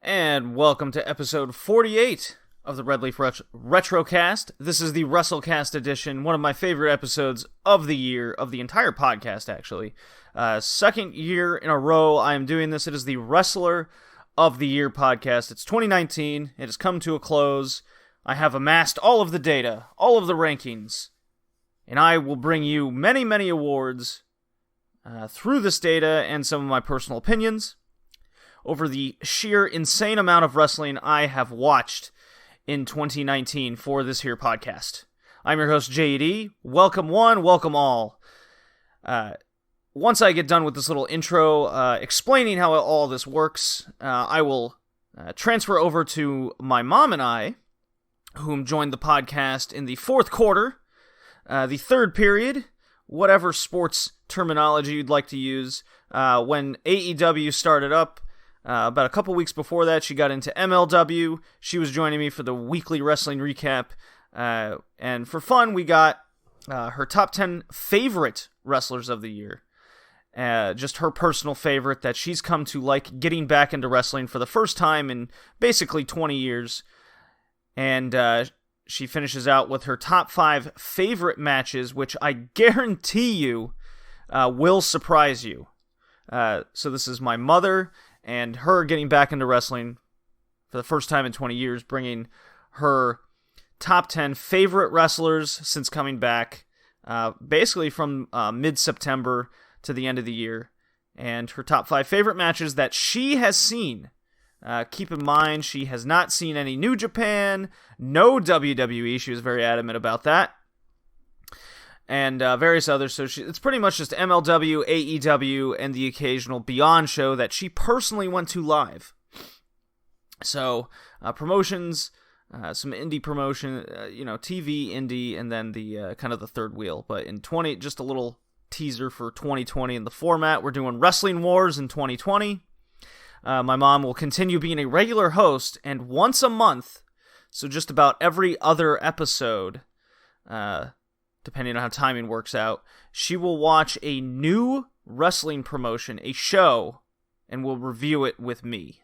And welcome to episode 48 of the Red Leaf Retrocast. This is the WrestleCast edition, one of my favorite episodes of the year, of the entire podcast, actually. Second year in a row I am doing this. It is the Wrestler of the Year podcast. It's 2019. It has come to a close. I have amassed all of the data, all of the rankings, and I will bring you many, many awards through this data and some of my personal opinions over the sheer insane amount of wrestling I have watched in 2019 for this here podcast. I'm your host, JD. Welcome one, welcome all. Once I get done with this little intro explaining how all this works, I will transfer over to my mom and I, whom joined the podcast in the fourth quarter, the third period, whatever sports terminology you'd like to use, when AEW started up. About a couple weeks before that, she got into MLW. She was joining me for the weekly wrestling recap. And for fun, we got her top 10 favorite wrestlers of the year. Just her personal favorite that she's come to like getting back into wrestling for the first time in basically 20 years. And she finishes out with her top 5 favorite matches, which I guarantee you will surprise you. So this is my mother and her getting back into wrestling for the first time in 20 years, bringing her top 10 favorite wrestlers since coming back, basically from mid-September to the end of the year, and her top 5 favorite matches that she has seen. Keep in mind, she has not seen any New Japan, no WWE, she was very adamant about that, and various others, so it's pretty much just MLW, AEW, and the occasional Beyond show that she personally went to live. So, promotions, some indie promotion, TV, indie, and then the kind of the third wheel. But in just a little teaser for 2020 in the format, we're doing Wrestling Wars in 2020. My mom will continue being a regular host, and once a month, so just about every other episode, depending on how timing works out, she will watch a new wrestling promotion, a show, and will review it with me.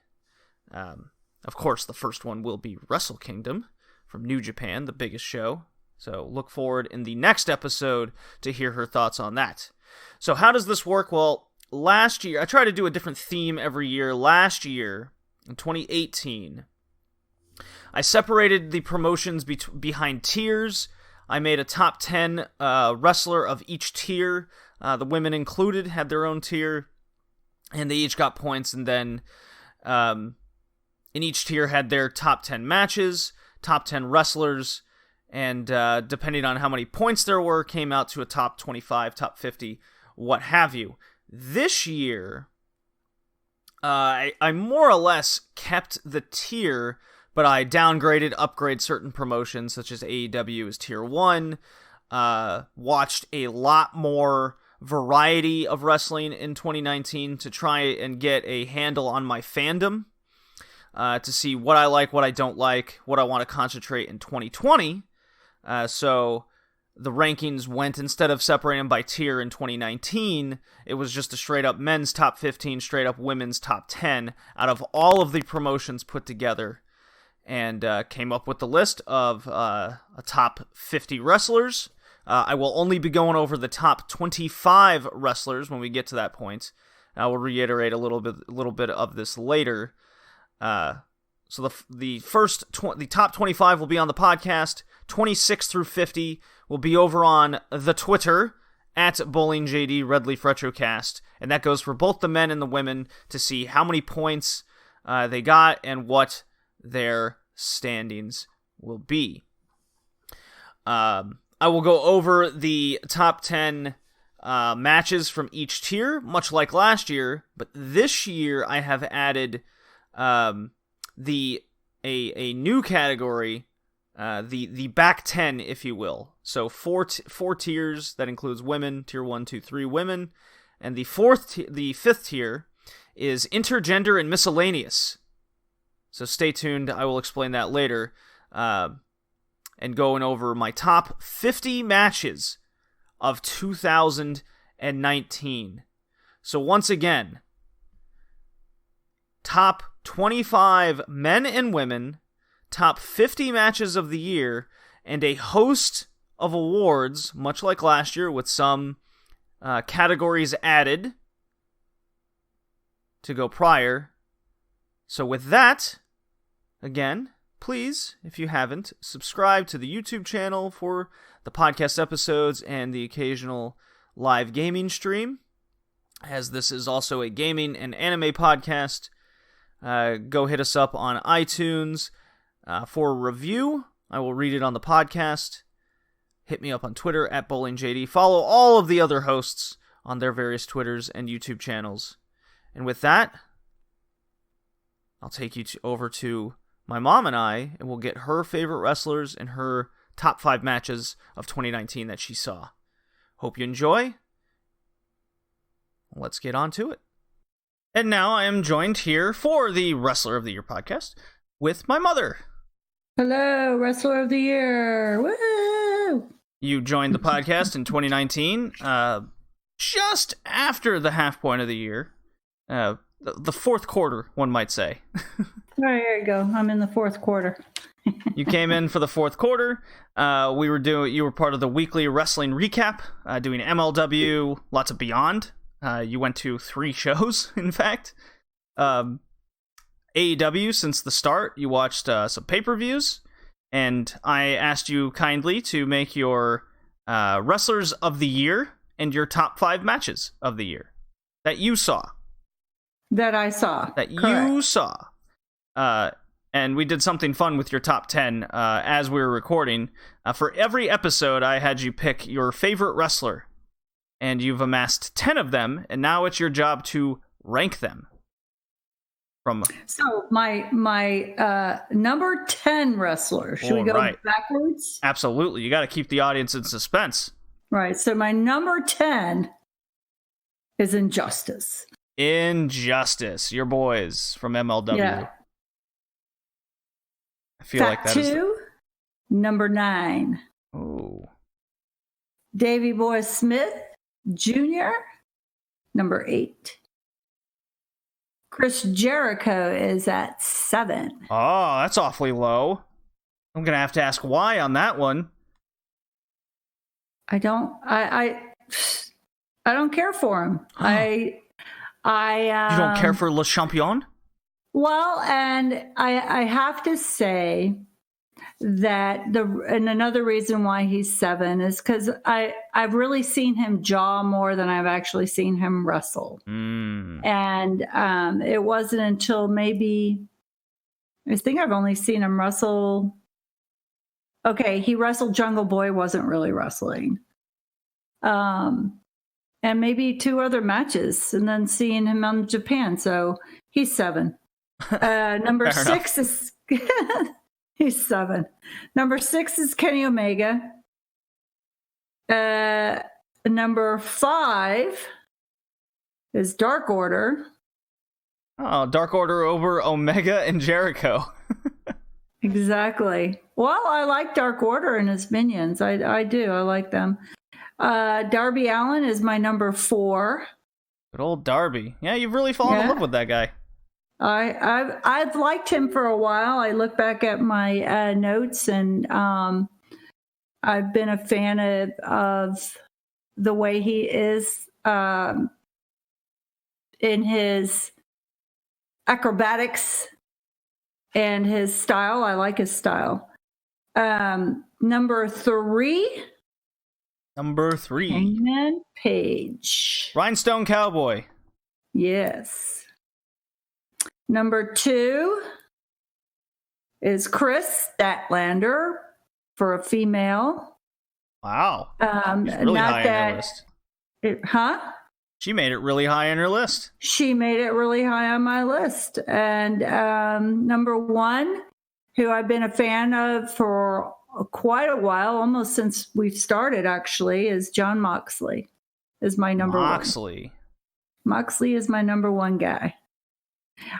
Of course, the first one will be Wrestle Kingdom from New Japan, the biggest show. So look forward in the next episode to hear her thoughts on that. So how does this work? Well, last year, I try to do a different theme every year. Last year, in 2018, I separated the promotions behind tiers. I made a top 10 wrestler of each tier. The women included had their own tier, and they each got points, and then in each tier had their top 10 matches, top 10 wrestlers, and depending on how many points there were, came out to a top 25, top 50, what have you. This year, I more or less kept the tier, but I downgraded, upgraded certain promotions, such as AEW is Tier 1, watched a lot more variety of wrestling in 2019 to try and get a handle on my fandom, to see what I like, what I don't like, what I want to concentrate in 2020. So the rankings went, instead of separating by tier in 2019, it was just a straight up men's top 15, straight up women's top 10 out of all of the promotions put together. And came up with the list of a top 50 wrestlers. I will only be going over the top 25 wrestlers when we get to that point. I will reiterate a little bit of this later. So the top 25 will be on the podcast. 26 through 50 will be over on the Twitter at BowlingJD Redleaf Retrocast, and that goes for both the men and the women to see how many points they got and what their standings will be. I will go over the top 10 matches from each tier, much like last year, but this year I have added a new category, the back 10, if you will. So four tiers that includes women, tier 1, 2, 3 women, and the fifth tier is intergender and miscellaneous. So stay tuned, I will explain that later, and going over my top 50 matches of 2019. So once again, top 25 men and women, top 50 matches of the year, and a host of awards, much like last year, with some categories added to go prior. So with that, again, please, if you haven't, subscribe to the YouTube channel for the podcast episodes and the occasional live gaming stream, as this is also a gaming and anime podcast. Go hit us up on iTunes for a review. I will read it on the podcast. Hit me up on Twitter at BowlingJD. Follow all of the other hosts on their various Twitters and YouTube channels. And with that, I'll take you over to my mom and I, and we'll get her favorite wrestlers and her top 5 matches of 2019 that she saw. Hope you enjoy. Let's get on to it. And now I am joined here for the Wrestler of the Year podcast with my mother. Hello, Wrestler of the Year. Woo! You joined the podcast in 2019, just after the half point of the year. The fourth quarter, one might say. There you go. I'm in the fourth quarter. You came in for the fourth quarter. You were part of the weekly wrestling recap, doing MLW, lots of Beyond. You went to 3 shows, in fact. AEW since the start. You watched some pay-per-views, and I asked you kindly to make your wrestlers of the year and your top 5 matches of the year that you saw. That I saw. That Correct. you saw. And we did something fun with your top 10 as we were recording. For every episode, I had you pick your favorite wrestler. And you've amassed 10 of them, and now it's your job to rank them. So my number 10 wrestler. Should we go backwards? Absolutely. You got to keep the audience in suspense. Right. So my number 10 is Injustice. Injustice. Your boys from MLW. Yeah. I feel like that is... number 9. Oh. Davey Boy Smith Jr., number 8. Chris Jericho is at 7. Oh, that's awfully low. I'm going to have to ask why on that one. I don't care for him. You don't care for Le Champion? Well, and I have to say that and another reason why he's 7 is because I've really seen him jaw more than I've actually seen him wrestle. And it wasn't until maybe, I think I've only seen him wrestle. Okay, he wrestled Jungle Boy, wasn't really wrestling. And maybe 2 other matches, and then seeing him on Japan. So he's 7. Number 6 is he's 7. Number 6 is Kenny Omega. Number 5 is Dark Order. Oh, Dark Order over Omega and Jericho. Exactly. Well, I like Dark Order and his minions. I do. I like them. Darby Allin is my number 4. Good old Darby. Yeah, you've really fallen in love with that guy. I've liked him for a while. I look back at my notes, and I've been a fan of the way he is in his acrobatics and his style. I like his style. Number 3. Hangman Page. Rhinestone Cowboy. Yes. Number 2 is Chris Statlander for a female. Wow. She's really high on your list. She made it really high on her list. She made it really high on my list. And number 1, who I've been a fan of for quite a while, almost since we've started, actually, is Jon Moxley. Is my number 1. Moxley is my number 1 guy.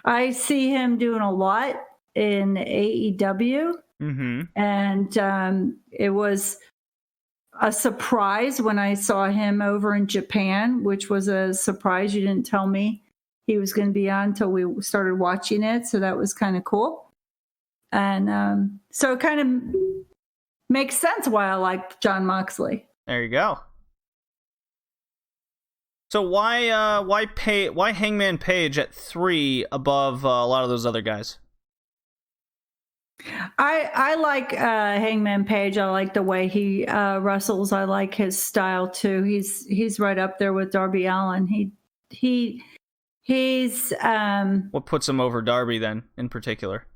I see him doing a lot in AEW. Mm-hmm. And it was a surprise when I saw him over in Japan, which was a surprise. You didn't tell me he was going to be on until we started watching it. So that was kind of cool. And so it kind of makes sense why I like Jon Moxley. There you go. So why Hangman Page at 3 above a lot of those other guys? I like Hangman Page. I like the way he wrestles. I like his style too. He's right up there with Darby Allin. He's what puts him over Darby then in particular?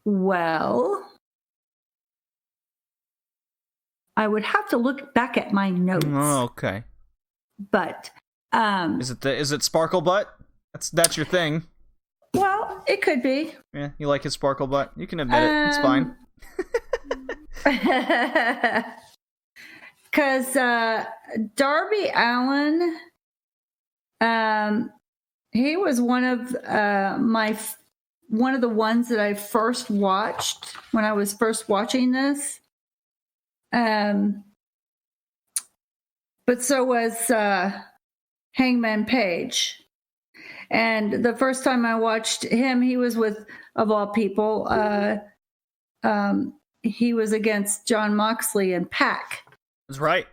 Well, I would have to look back at my notes. Oh, okay. But is it Sparkle Butt? That's your thing. Well, it could be. Yeah, you like his Sparkle Butt. You can admit it. It's fine. Because Darby Allin, he was one of the ones that I first watched when I was first watching this. But so was Hangman Page. And the first time I watched him, he was with, of all people, he was against Jon Moxley and Pac. That's right.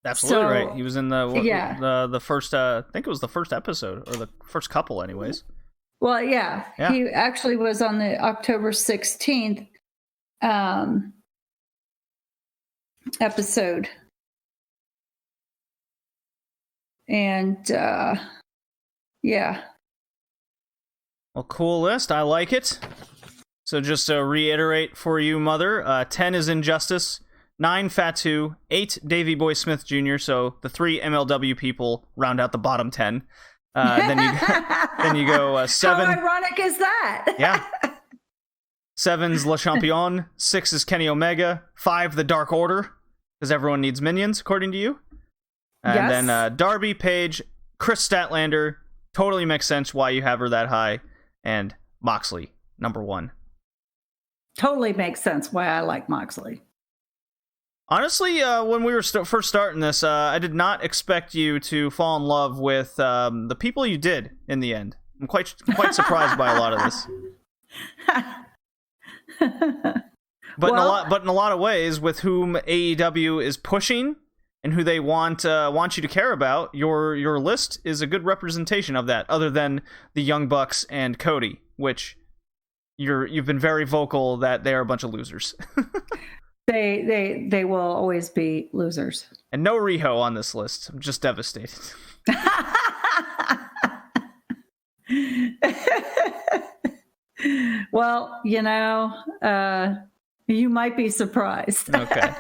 Absolutely right. He was in the first, I think it was the first episode, or the first couple anyways. Well, yeah. He actually was on the October 16th episode. And, yeah. Well, cool list. I like it. So just to reiterate for you, Mother, 10 is Injustice, 9 Fatu, 8 Davey Boy Smith Jr., so the 3 MLW people round out the bottom 10. Then you go 7. How ironic is that? Yeah. 7's Le Champion, 6 is Kenny Omega, 5 the Dark Order, because everyone needs minions, according to you. And then Darby, Page, Chris Statlander, totally makes sense why you have her that high, and Moxley, number 1. Totally makes sense why I like Moxley. Honestly, when we were first starting this, I did not expect you to fall in love with the people you did in the end. I'm quite surprised by a lot of this. But in a lot of ways, with whom AEW is pushing and who they want you to care about, your list is a good representation of that. Other than the Young Bucks and Cody, which you've been very vocal that they are a bunch of losers. They will always be losers. And no Riho on this list. I'm just devastated. Well, you might be surprised. Okay.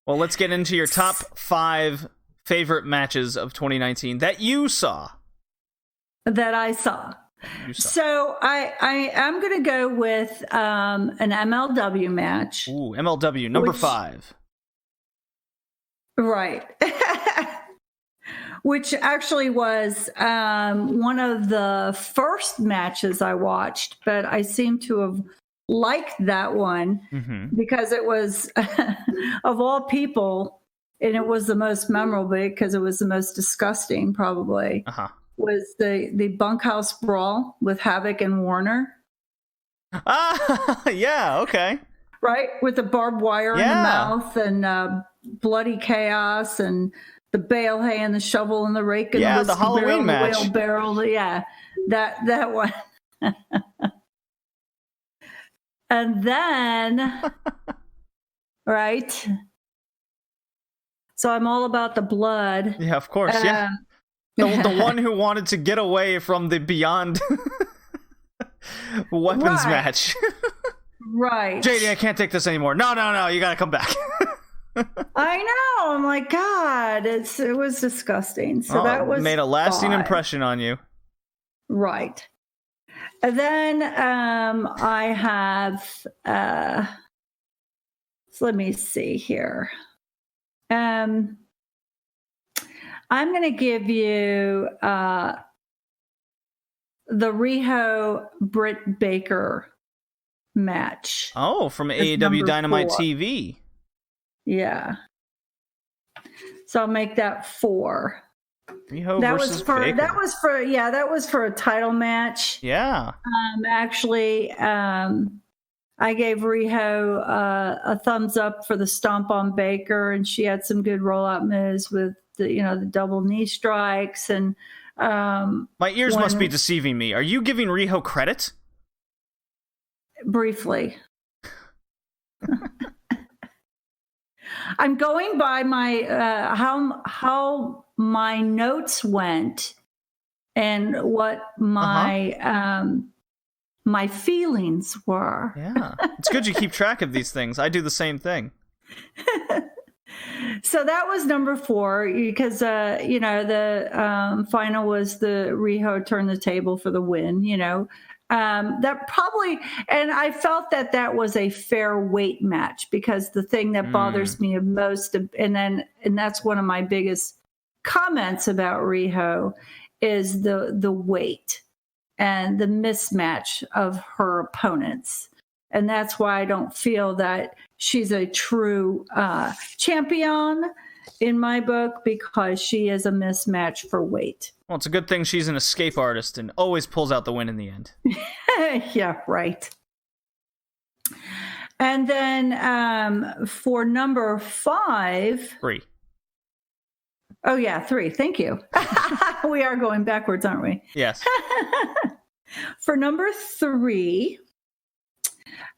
Well, let's get into your top 5 favorite matches of 2019 that you saw. That I saw. So I am going to go with an MLW match. Ooh, MLW, number 5. Right. Which actually was one of the first matches I watched, but I seem to have liked that one because it was, of all people, and it was the most memorable because it was the most disgusting, probably. Was the bunkhouse brawl with Havoc and Warner. Yeah, okay. Right? With the barbed wire in the mouth and bloody chaos and the bale hay and the shovel and the rake and the Halloween match. The wheelbarrow. Yeah, that one. And then, right? So I'm all about the blood. Yeah, of course, yeah. The one who wanted to get away from the Beyond Weapons match. Right. JD, I can't take this anymore. No, you gotta come back. I know. I'm like, God, it was disgusting. So that was made a lasting impression on you. Right. And then I have, so let me see here. I'm going to give you the Riho Britt Baker match. Oh, from AEW Dynamite 4. TV. Yeah. So I'll make that 4. Riho versus Baker. That was for a title match. Yeah. Actually, I gave Riho a thumbs up for the stomp on Baker, and she had some good rollout moves with the double knee strikes. And my ears must be deceiving me. Are you giving Riho credit? Briefly. I'm going by my how my notes went and what my my feelings were. Yeah, it's good you keep track of these things. I do the same thing. So that was number 4 because the final was the Riho turn the table for the win. That probably, and I felt that was a fair weight match, because the thing that bothers me most, and that's one of my biggest comments about Riho, is the weight and the mismatch of her opponents. And that's why I don't feel that she's a true champion in my book, because she is a mismatch for weight. Well, it's a good thing she's an escape artist and always pulls out the win in the end. Yeah, right. And then for number 5... 3. Oh, yeah, 3. Thank you. We are going backwards, aren't we? Yes. For number 3,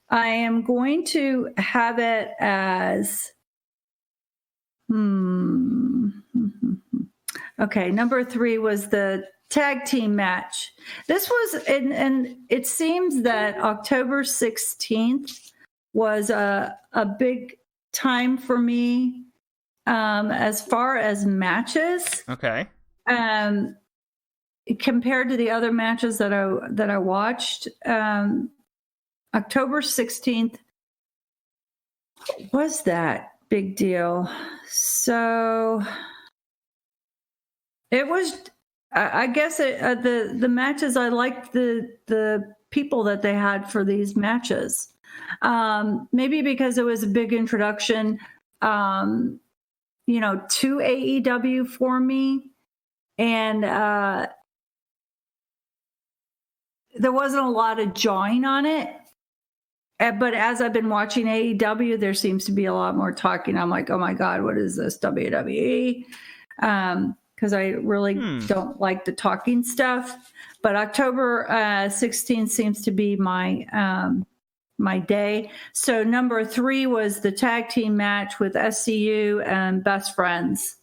I am going to have it as... Okay, number 3 was the tag team match. This was, and it seems that October 16th was a big time for me as far as matches. Okay. Compared to the other matches that I watched, October 16th was that big deal. So it was, I guess, the matches. I liked the people that they had for these matches. Maybe because it was a big introduction, to AEW for me, and there wasn't a lot of jawing on it. But as I've been watching AEW, there seems to be a lot more talking. I'm like, oh my God, what is this, WWE? Because I really don't like the talking stuff. But October 16th seems to be my my day. So number 3 was the tag team match with SCU and Best Friends.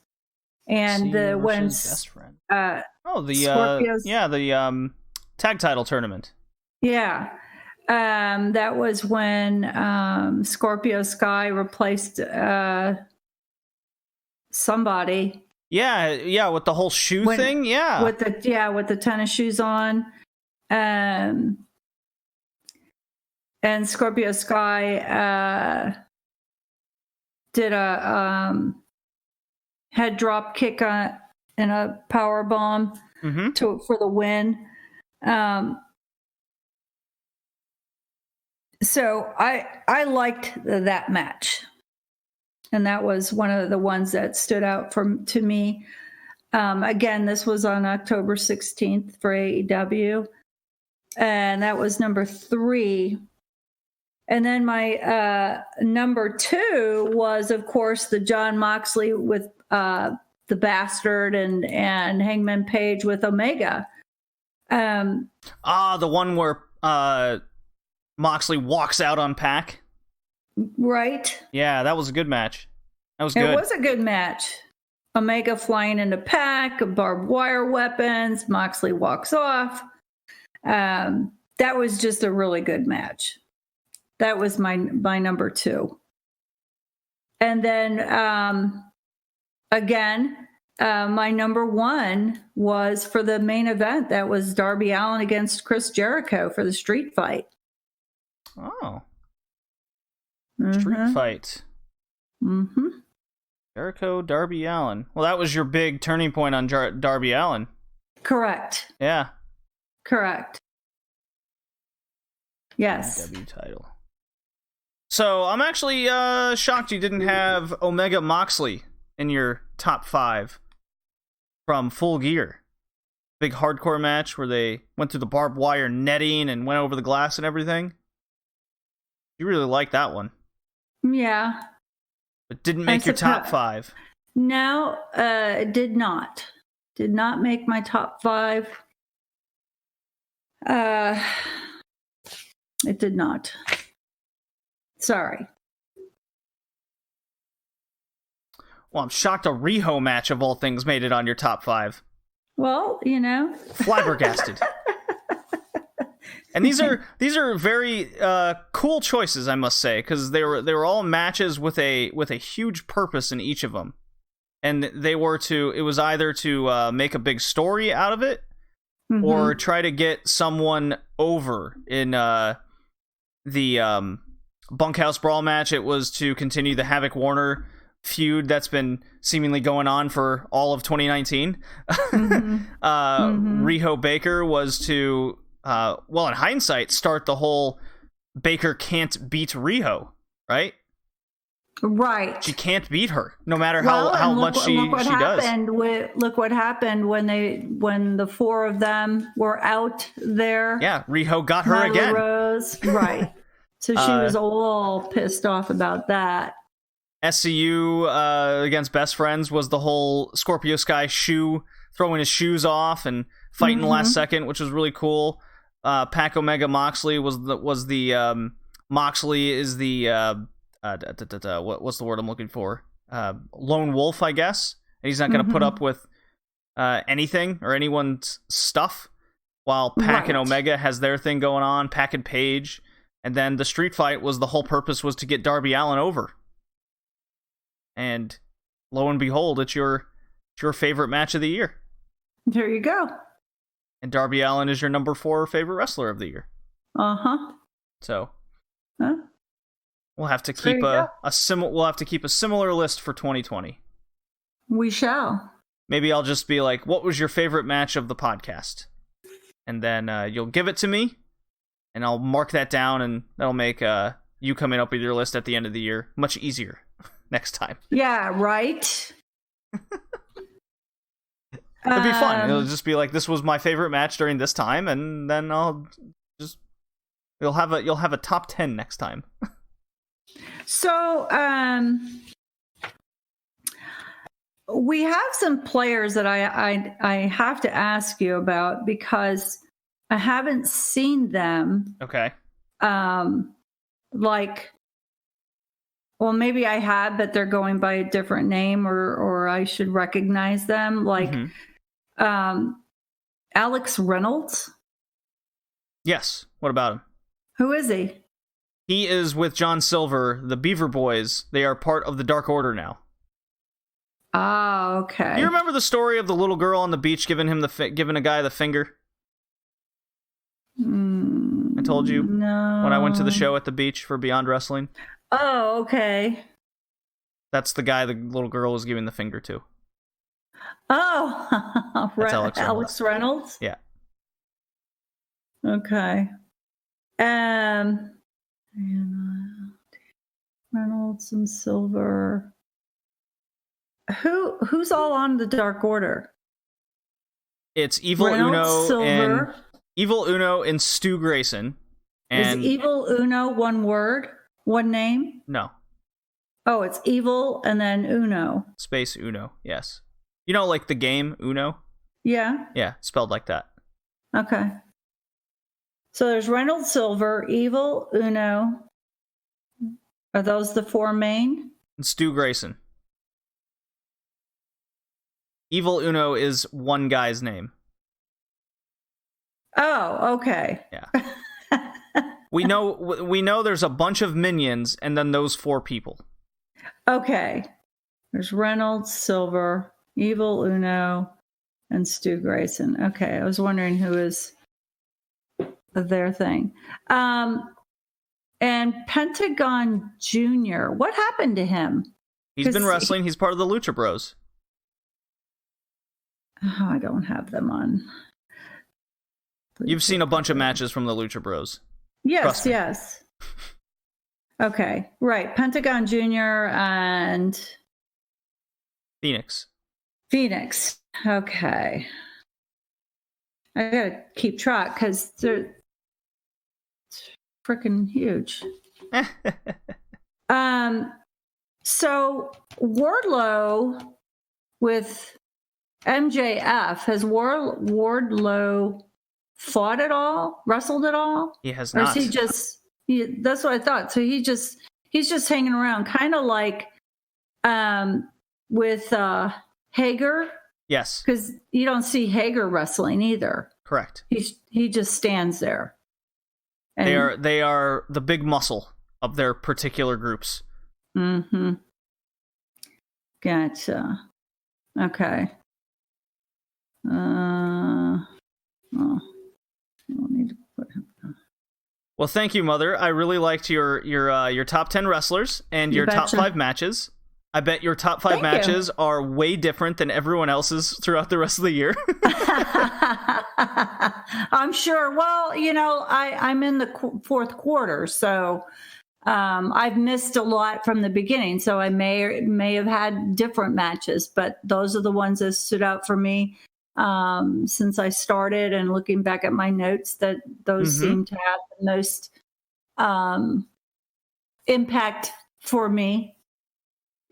And the Best Friend. The tag title tournament. Yeah. That was when Scorpio Sky replaced somebody. Yeah, with the whole shoe thing. Yeah, with the tennis shoes on, and Scorpio Sky did a head drop kick and a power bomb for the win. So I liked that match, and that was one of the ones that stood out to me. Again, this was on October 16th for AEW, and that was number 3. And then my number 2 was, of course, the Jon Moxley with the Bastard and Hangman Page with Omega. The one where Moxley walks out on Pac. Right. Yeah, that was a good match. That was good. It was a good match. Omega flying into Pac, barbed wire weapons. Moxley walks off. That was just a really good match. That was my number 2. And then again, my number 1 was for the main event. That was Darby Allin against Chris Jericho for the street fight. Oh. Street fight. Jericho, Darby Allin. Well, that was your big turning point on Darby Allin. Correct. Yeah. Correct. Yes. W title. So I'm actually shocked you didn't have Omega Moxley in your top 5 from Full Gear? Big hardcore match where they went through the barbed wire netting and went over the glass and everything. You really liked that one. Yeah. But didn't make your top 5. No, it did not. Did not make my top 5. It did not. Sorry. Well, I'm shocked a Riho match of all things made it on your top 5. Well, Flabbergasted. And these are very cool choices, I must say, because they were all matches with a huge purpose in each of them, and it was either to make a big story out of it, or try to get someone over. In the Bunkhouse Brawl match, it was to continue the Havoc Warner feud that's been seemingly going on for all of 2019. Riho Baker was to, well, in hindsight, start the whole Baker can't beat Riho, right? Right. She can't beat her, no matter how much she does. Look what happened when the 4 of them were out there. Yeah, Riho got her again. Rose. Right. So she was all pissed off about that. SCU against Best Friends was the whole Scorpio Sky throwing his shoes off and fighting the last second, which was really cool. Pac Omega Moxley was the Moxley is the what's the word I'm looking for? Lone wolf, I guess. And he's not going to put up with anything or anyone's stuff, while Pac and Omega has their thing going on. Pac and Page, and then the street fight was the whole purpose was to get Darby Allin over. And lo and behold, it's your favorite match of the year. There you go. And Darby Allin is your number 4 favorite wrestler of the year. So we'll have to keep we'll have to keep a similar list for 2020. We shall. Maybe I'll just be like, what was your favorite match of the podcast? And then you'll give it to me, and I'll mark that down, and that'll make you coming up with your list at the end of the year much easier next time. Yeah, right. It'll be fun. It'll just be like, this was my favorite match during this time, and then you'll have a top 10 next time. So, we have some players that I have to ask you about because I haven't seen them. Okay. Well, maybe I have, but they're going by a different name, or I should recognize them. Alex Reynolds. Yes. What about him? Who is he? He is with John Silver, the Beaver Boys. They are part of the Dark Order now. Ah, okay. You remember the story of the little girl on the beach giving a guy the finger? I told you when I went to the show at the beach for Beyond Wrestling. Oh, okay. That's the guy the little girl was giving the finger to. Oh, that's Alex Reynolds? Yeah. Okay. Reynolds and Silver. Who's all on the Dark Order? It's Evil Uno and Stu Grayson. And is Evil Uno one word? One name? No. Oh, it's Evil and then Uno. Space Uno, yes. You know, like the game Uno? Yeah. Yeah, spelled like that. Okay. So there's Reynolds Silver, Evil, Uno. Are those the 4 main? And Stu Grayson. Evil Uno is one guy's name. Oh, okay. Yeah. We know there's a bunch of minions and then those 4 people. Okay. There's Reynolds, Silver, Evil, Uno, and Stu Grayson. Okay, I was wondering who is their thing. And Pentagon Jr., what happened to him? He's been wrestling. He's part of the Lucha Bros. Oh, I don't have them on. You've seen a bunch of matches from the Lucha Bros. Yes, yes. Okay, right. Pentagon Jr. and Phoenix. Phoenix. Okay. I gotta keep track because they're freaking huge. So Wardlow with MJF, has Wardlow fought at all, wrestled at all? He has or not. Is he just? That's what I thought. So he's just hanging around, kind of like with Hager. Yes, because you don't see Hager wrestling either. Correct. He just stands there. And they are the big muscle of their particular groups. Mm-hmm. Gotcha. Okay. I don't need to put him. Well, thank you, Mother. I really liked your top 10 wrestlers and your top 5 matches. I bet your top 5 matches are way different than everyone else's throughout the rest of the year. I'm sure. Well, I'm in the fourth quarter, so I've missed a lot from the beginning. So I may have had different matches, but those are the ones that stood out for me since I started. And looking back at my notes, that those seem to have the most impact for me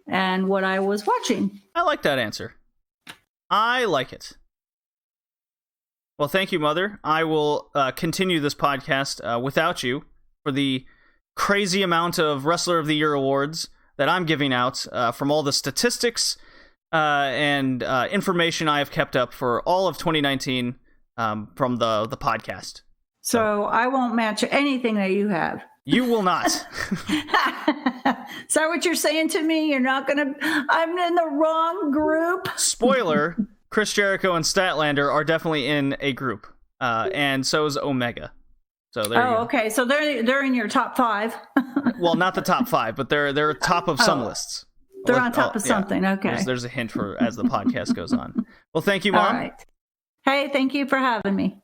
and what I was watching. I like that answer. I like it. Well, thank you, Mother. I will continue this podcast without you for the crazy amount of Wrestler of the Year awards that I'm giving out from all the statistics and information I have kept up for all of 2019 from the podcast. So I won't match anything that you have. You will not. Is that what you're saying to me? You're not going to... I'm in the wrong group? Spoiler, Chris Jericho and Statlander are definitely in a group. And so is Omega. So there you go. Okay. So they're in your top 5. Well, not the top 5, but they're top of some lists. They're on top of something. Okay. There's a hint for as the podcast goes on. Well, thank you, Mom. All right. Hey, thank you for having me.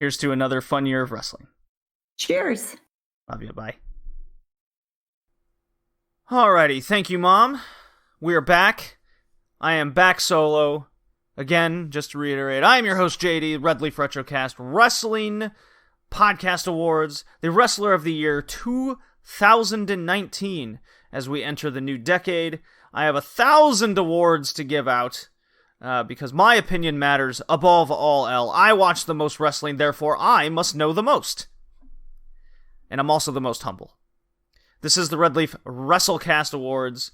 Here's to another fun year of wrestling. Cheers. Love you. Bye. Alrighty. Thank you, Mom. We are back. I am back solo. Again, just to reiterate, I am your host, JD, Red Leaf Retrocast Wrestling Podcast Awards, the Wrestler of the Year 2019. As we enter the new decade, I have 1,000 awards to give out because my opinion matters above all else. I watch the most wrestling, therefore I must know the most. And I'm also the most humble. This is the Red Leaf Wrestlecast Awards.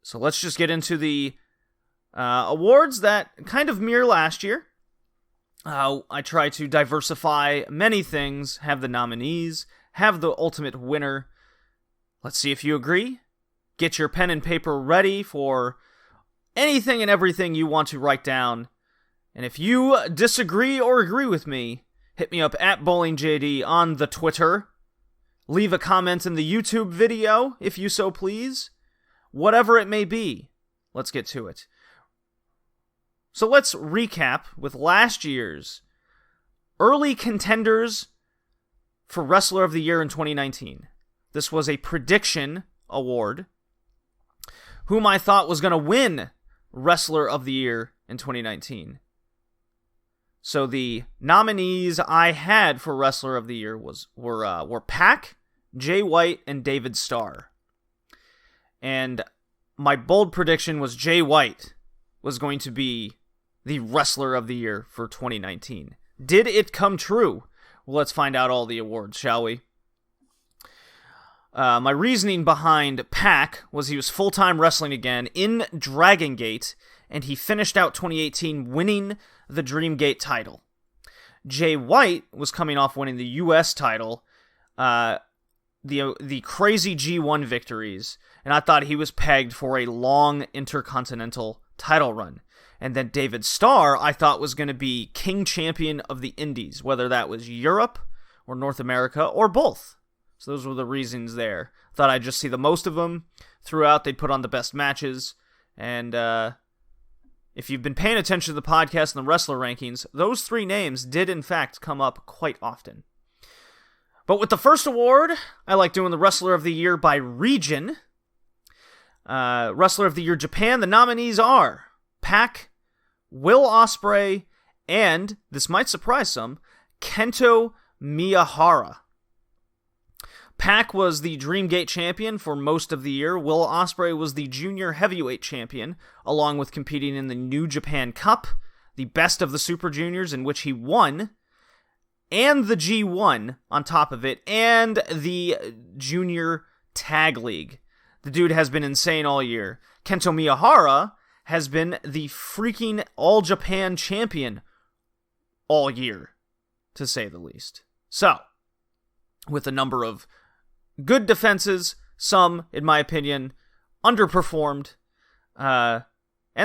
So let's just get into the awards that kind of mirror last year. I try to diversify many things, have the nominees, have the ultimate winner. Let's see if you agree. Get your pen and paper ready for anything and everything you want to write down. And if you disagree or agree with me, hit me up at BowlingJD on the Twitter. Leave a comment in the YouTube video, if you so please. Whatever it may be. Let's get to it. So let's recap with last year's early contenders for Wrestler of the Year in 2019. This was a prediction award. Whom I thought was going to win Wrestler of the Year in 2019. So the nominees I had for Wrestler of the Year were Pac, Jay White, and David Starr. And my bold prediction was Jay White was going to be the Wrestler of the Year for 2019. Did it come true? Well, let's find out all the awards, shall we? My reasoning behind Pac was he was full-time wrestling again in Dragon Gate, and he finished out 2018 winning the Dream Gate title. Jay White was coming off winning the U.S. title, the crazy G1 victories, and I thought he was pegged for a long Intercontinental title run. And then David Starr, I thought was going to be King Champion of the Indies, whether that was Europe or North America or both. So those were the reasons there. Thought I'd just see the most of them. Throughout, they'd put on the best matches. And if you've been paying attention to the podcast and the wrestler rankings, those 3 names did in fact come up quite often. But with the first award, I like doing the Wrestler of the Year by region. Wrestler of the Year Japan, the nominees are Pac, Will Ospreay, and, this might surprise some, Kento Miyahara. Pac was the Dreamgate champion for most of the year. Will Ospreay was the junior heavyweight champion, along with competing in the New Japan Cup, the best of the Super Juniors, in which he won, and the G1 on top of it, and the Junior Tag League. The dude has been insane all year. Kento Miyahara has been the freaking All Japan champion all year, to say the least. So, with a number of good defenses, some, in my opinion, underperformed, and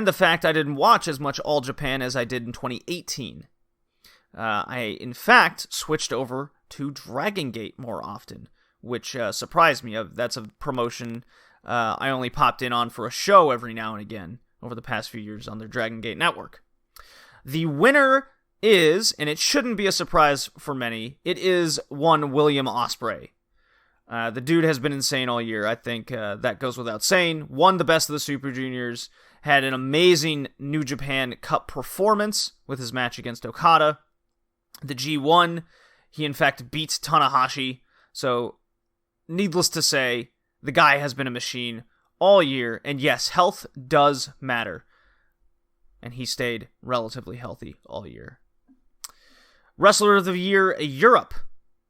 the fact I didn't watch as much All Japan as I did in 2018. I, in fact, switched over to Dragon Gate more often, which surprised me. That's a promotion I only popped in on for a show every now and again over the past few years on their Dragon Gate network. The winner is, and it shouldn't be a surprise for many, it is one William Ospreay. The dude has been insane all year. I think that goes without saying. Won the best of the Super Juniors, had an amazing New Japan Cup performance with his match against Okada. The G1, he in fact beat Tanahashi, so needless to say, the guy has been a machine all year, and yes, health does matter. And he stayed relatively healthy all year. Wrestler of the Year Europe.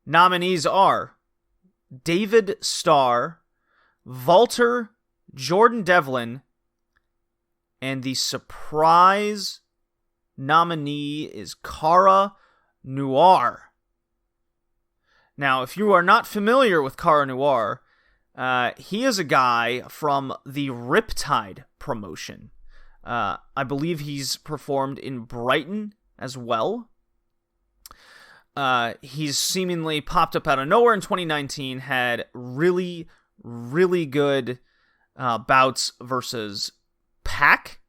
Nominees are David Starr, Walter, Jordan Devlin, and the surprise nominee is Cara Noir. Now, if you are not familiar with Cara Noir, he is a guy from the Riptide promotion. I believe he's performed in Brighton as well. He's seemingly popped up out of nowhere in 2019, had really, really good bouts versus Pac.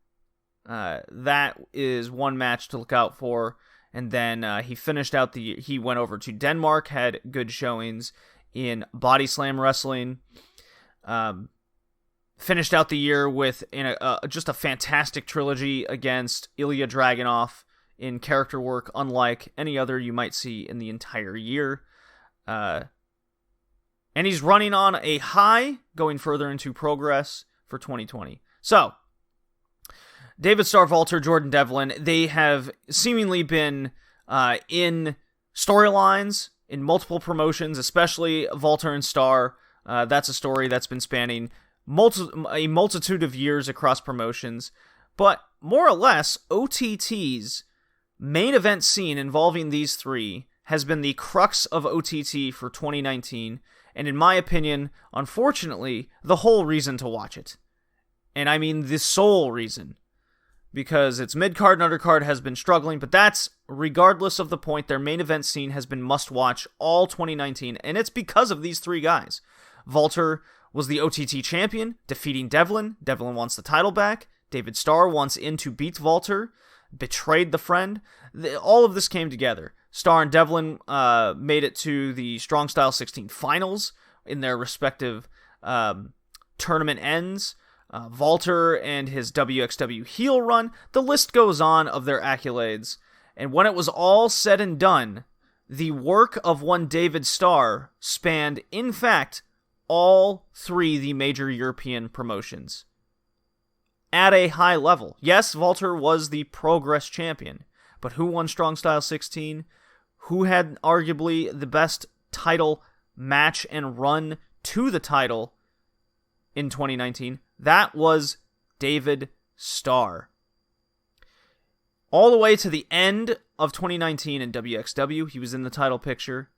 That is one match to look out for. And then he finished out the year. He went over to Denmark, had good showings in Body Slam wrestling. Finished out the year with just a fantastic trilogy against Ilya Dragunov in character work, unlike any other you might see in the entire year. And he's running on a high, going further into Progress for 2020. So, David Starr, Walter, Jordan Devlin, they have seemingly been in storylines in multiple promotions, especially Walter and Starr. That's a story that's been spanning a multitude of years across promotions. But more or less, OTT's main event scene involving these three has been the crux of OTT for 2019, and in my opinion, unfortunately, the whole reason to watch it. And I mean the sole reason. Because its mid-card and undercard has been struggling, but that's regardless of the point. Their main event scene has been must-watch all 2019, and it's because of these three guys. Walter was the OTT champion, defeating Devlin. Devlin wants the title back. David Starr wants in to beat Walter, betrayed the friend. All of this came together. Starr and Devlin made it to the Strong Style 16 finals in their respective tournament ends. Walter and his WXW heel run, the list goes on of their accolades. And when it was all said and done, the work of one David Starr spanned, in fact, all three the major European promotions. At a high level. Yes, Walter was the Progress champion, but who won Strong Style 16? Who had arguably the best title match and run to the title in 2019? That was David Starr. All the way to the end of 2019 in WXW, he was in the title picture.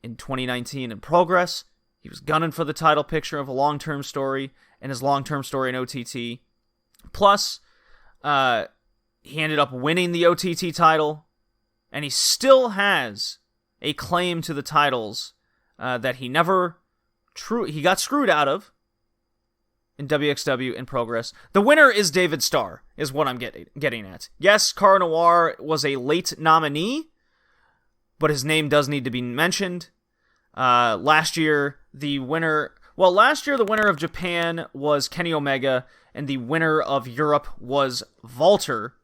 In 2019 in Progress, he was gunning for the title picture of a long-term story, and his long-term story in OTT. Plus, he ended up winning the OTT title, and he still has a claim to the titles that he got screwed out of in WXW in Progress. The winner is David Starr, is what I'm getting at. Yes, Cara Noir was a late nominee, but his name does need to be mentioned. Last year, the winner Well, last year the winner of Japan was Kenny Omega, and the winner of Europe was Walter.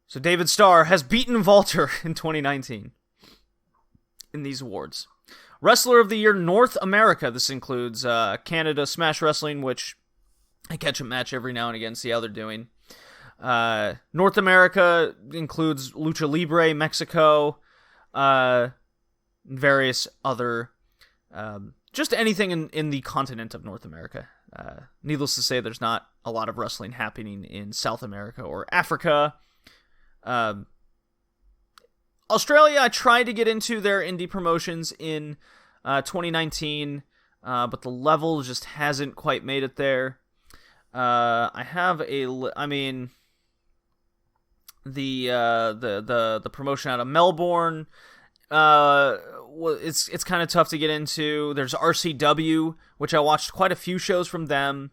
So David Starr has beaten Walter in 2019 in these awards. Wrestler of the Year, North America. This includes Canada Smash Wrestling, which I catch a match every now and again, see how they're doing. North America includes Lucha Libre, Mexico, various other, just anything in the continent of North America. Needless to say, there's not a lot of wrestling happening in South America or Africa. Australia, I tried to get into their indie promotions in 2019, but the level just hasn't quite made it there. I have the promotion out of Melbourne. It's kind of tough to get into. There's RCW, which I watched quite a few shows from them.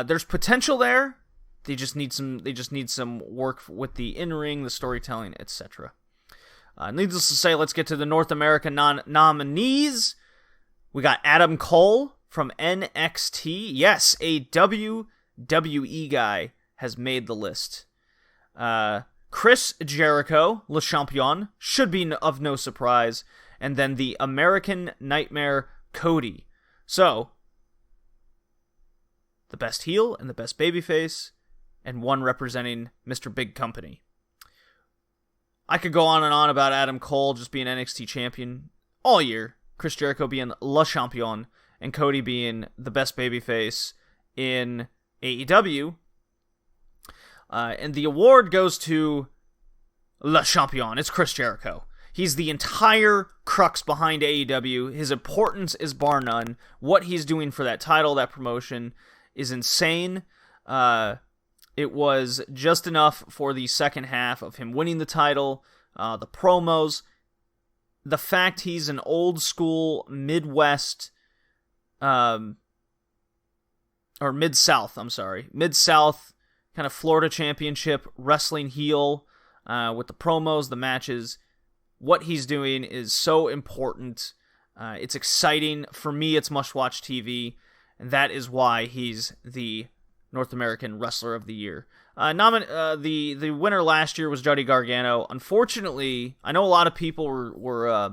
There's potential there. They just need some work with the in-ring, the storytelling, etc. Needless to say, let's get to the North American nominees. We got Adam Cole from NXT. Yes, a WWE guy has made the list. Chris Jericho, Le Champion, should be of no surprise. And then the American Nightmare, Cody. So, the best heel and the best babyface, and one representing Mr. Big Company. I could go on and on about Adam Cole just being NXT champion all year, Chris Jericho being Le Champion, and Cody being the best babyface in AEW. And the award goes to Le Champion. It's Chris Jericho. He's the entire crux behind AEW. His importance is bar none. What he's doing for that title, that promotion, is insane. It was just enough for the second half of him winning the title, the promos, the fact he's an old school Midwest, or Mid-South, Mid-South kind of Florida Championship wrestling heel, with the promos, the matches. What he's doing is so important. It's exciting. For me, it's must-watch TV, and that is why he's the North American Wrestler of the Year. The winner last year was Johnny Gargano. Unfortunately, I know a lot of people were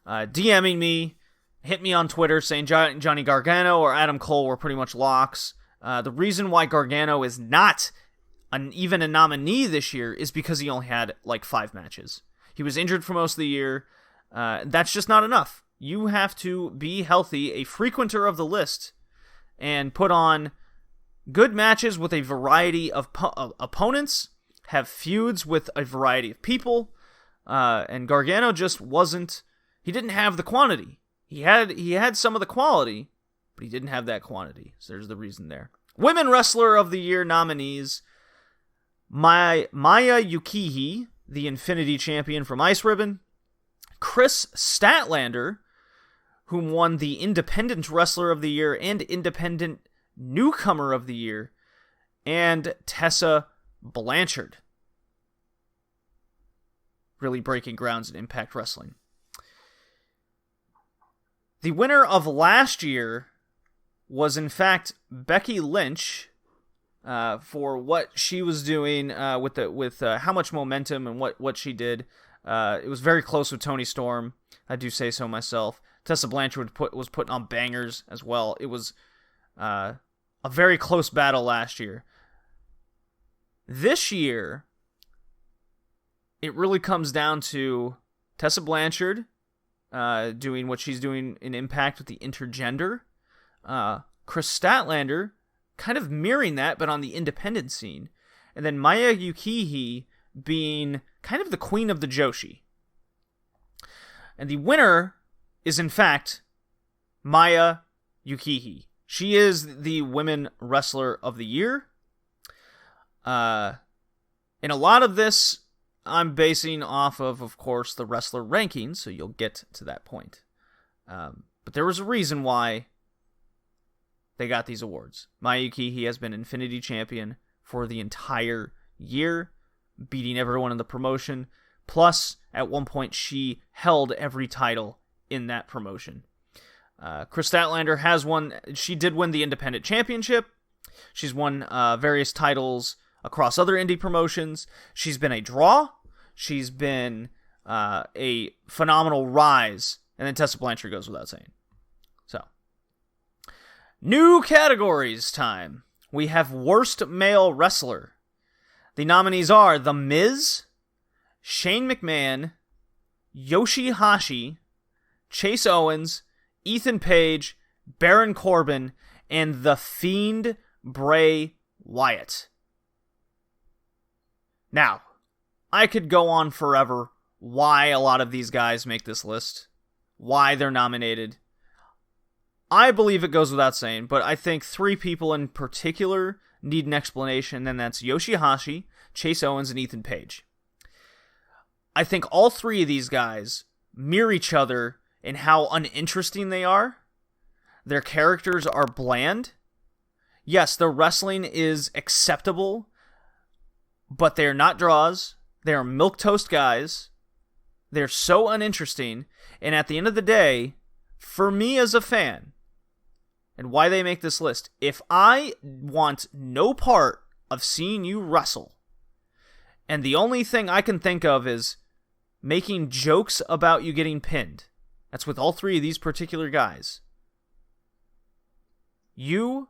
DMing me, hit me on Twitter saying Johnny Gargano or Adam Cole were pretty much locks. The reason why Gargano is not even a nominee this year is because he only had like 5 matches. He was injured for most of the year. That's just not enough. You have to be healthy, a frequenter of the list, and put on good matches with a variety of opponents, have feuds with a variety of people, and Gargano just wasn't. He didn't have the quantity. He had some of the quality, but he didn't have that quantity. So there's the reason there. Women Wrestler of the Year nominees: Maya Yukihi, the Infinity Champion from Ice Ribbon; Chris Statlander, whom won the Independent Wrestler of the Year and Independent Newcomer of the Year; and Tessa Blanchard, really breaking grounds in Impact Wrestling. The winner of last year was, in fact, Becky Lynch, for what she was doing with how much momentum and what she did. It was very close with Toni Storm. I do say so myself. Tessa Blanchard was putting on bangers as well. It was a very close battle last year. This year, it really comes down to Tessa Blanchard doing what she's doing in Impact with the intergender. Chris Statlander kind of mirroring that, but on the independent scene. And then Maya Yukihi being kind of the queen of the Joshi. And the winner is, in fact, Maya Yukihi. She is the Women Wrestler of the Year. In a lot of this, I'm basing off of course, the wrestler rankings, so you'll get to that point. But there was a reason why they got these awards. Maya Yukihi has been Infinity Champion for the entire year, beating everyone in the promotion. Plus, at one point, she held every title in that promotion. Chris Statlander has won. She did win the independent championship. She's won various titles across other indie promotions. She's been a draw. She's been a phenomenal rise. And then Tessa Blanchard goes without saying. So, new categories time. We have Worst Male Wrestler. The nominees are The Miz, Shane McMahon, Yoshihashi, Chase Owens, Ethan Page, Baron Corbin, and The Fiend Bray Wyatt. Now, I could go on forever why a lot of these guys make this list, why they're nominated. I believe it goes without saying, but I think three people in particular need an explanation, and that's Yoshihashi, Chase Owens, and Ethan Page. I think all three of these guys mirror each other in how uninteresting they are. Their characters are bland. Yes, their wrestling is acceptable, but they're not draws. They're milquetoast guys. They're so uninteresting, and at the end of the day, for me as a fan, and why they make this list, if I want no part of seeing you wrestle, and the only thing I can think of is making jokes about you getting pinned, that's with all three of these particular guys, you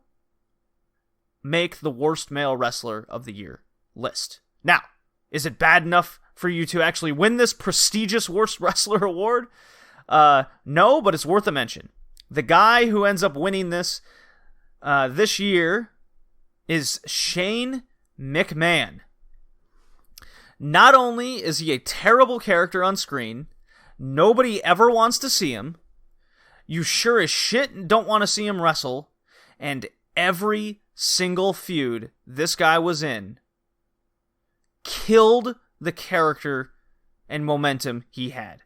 make the Worst Male Wrestler of the Year list. Now, is it bad enough for you to actually win this prestigious Worst Wrestler award? No, but it's worth a mention. The guy who ends up winning this this year is Shane McMahon. Not only is he a terrible character on screen, nobody ever wants to see him, you sure as shit don't want to see him wrestle, and every single feud this guy was in killed the character and momentum he had.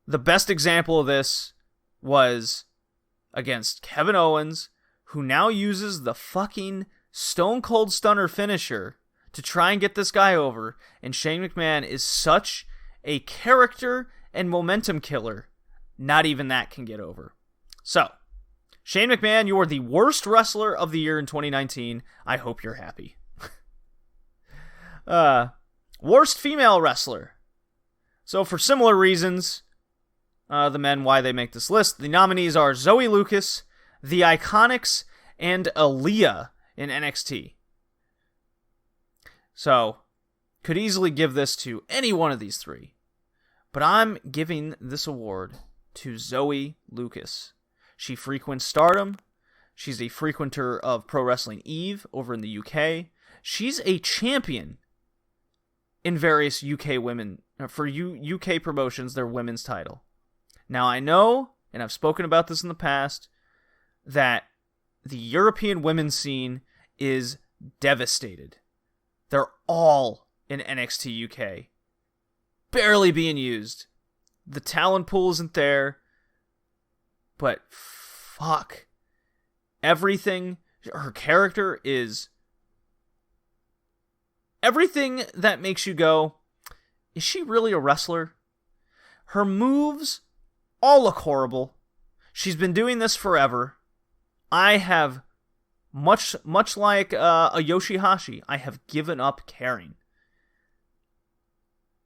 The best example of this was against Kevin Owens, who now uses the fucking Stone Cold Stunner finisher to try and get this guy over, and Shane McMahon is such a character and momentum killer, not even that can get over. So, Shane McMahon, you are the worst wrestler of the year in 2019. I hope you're happy. Worst female wrestler. So for similar reasons, the men, why they make this list, the nominees are Zoe Lucas, The Iconics, and Aaliyah in NXT. So, could easily give this to any one of these three. But I'm giving this award to Zoe Lucas. She frequents Stardom. She's a frequenter of Pro Wrestling Eve over in the UK. She's a champion in various UK women, for UK promotions, their women's title. Now I know, and I've spoken about this in the past, that the European women's scene is devastated. They're all in NXT UK. Barely being used. The talent pool isn't there. But fuck. Everything, her character is everything that makes you go, is she really a wrestler? Her moves all look horrible. She's been doing this forever. I have, much like a Yoshihashi, I have given up caring.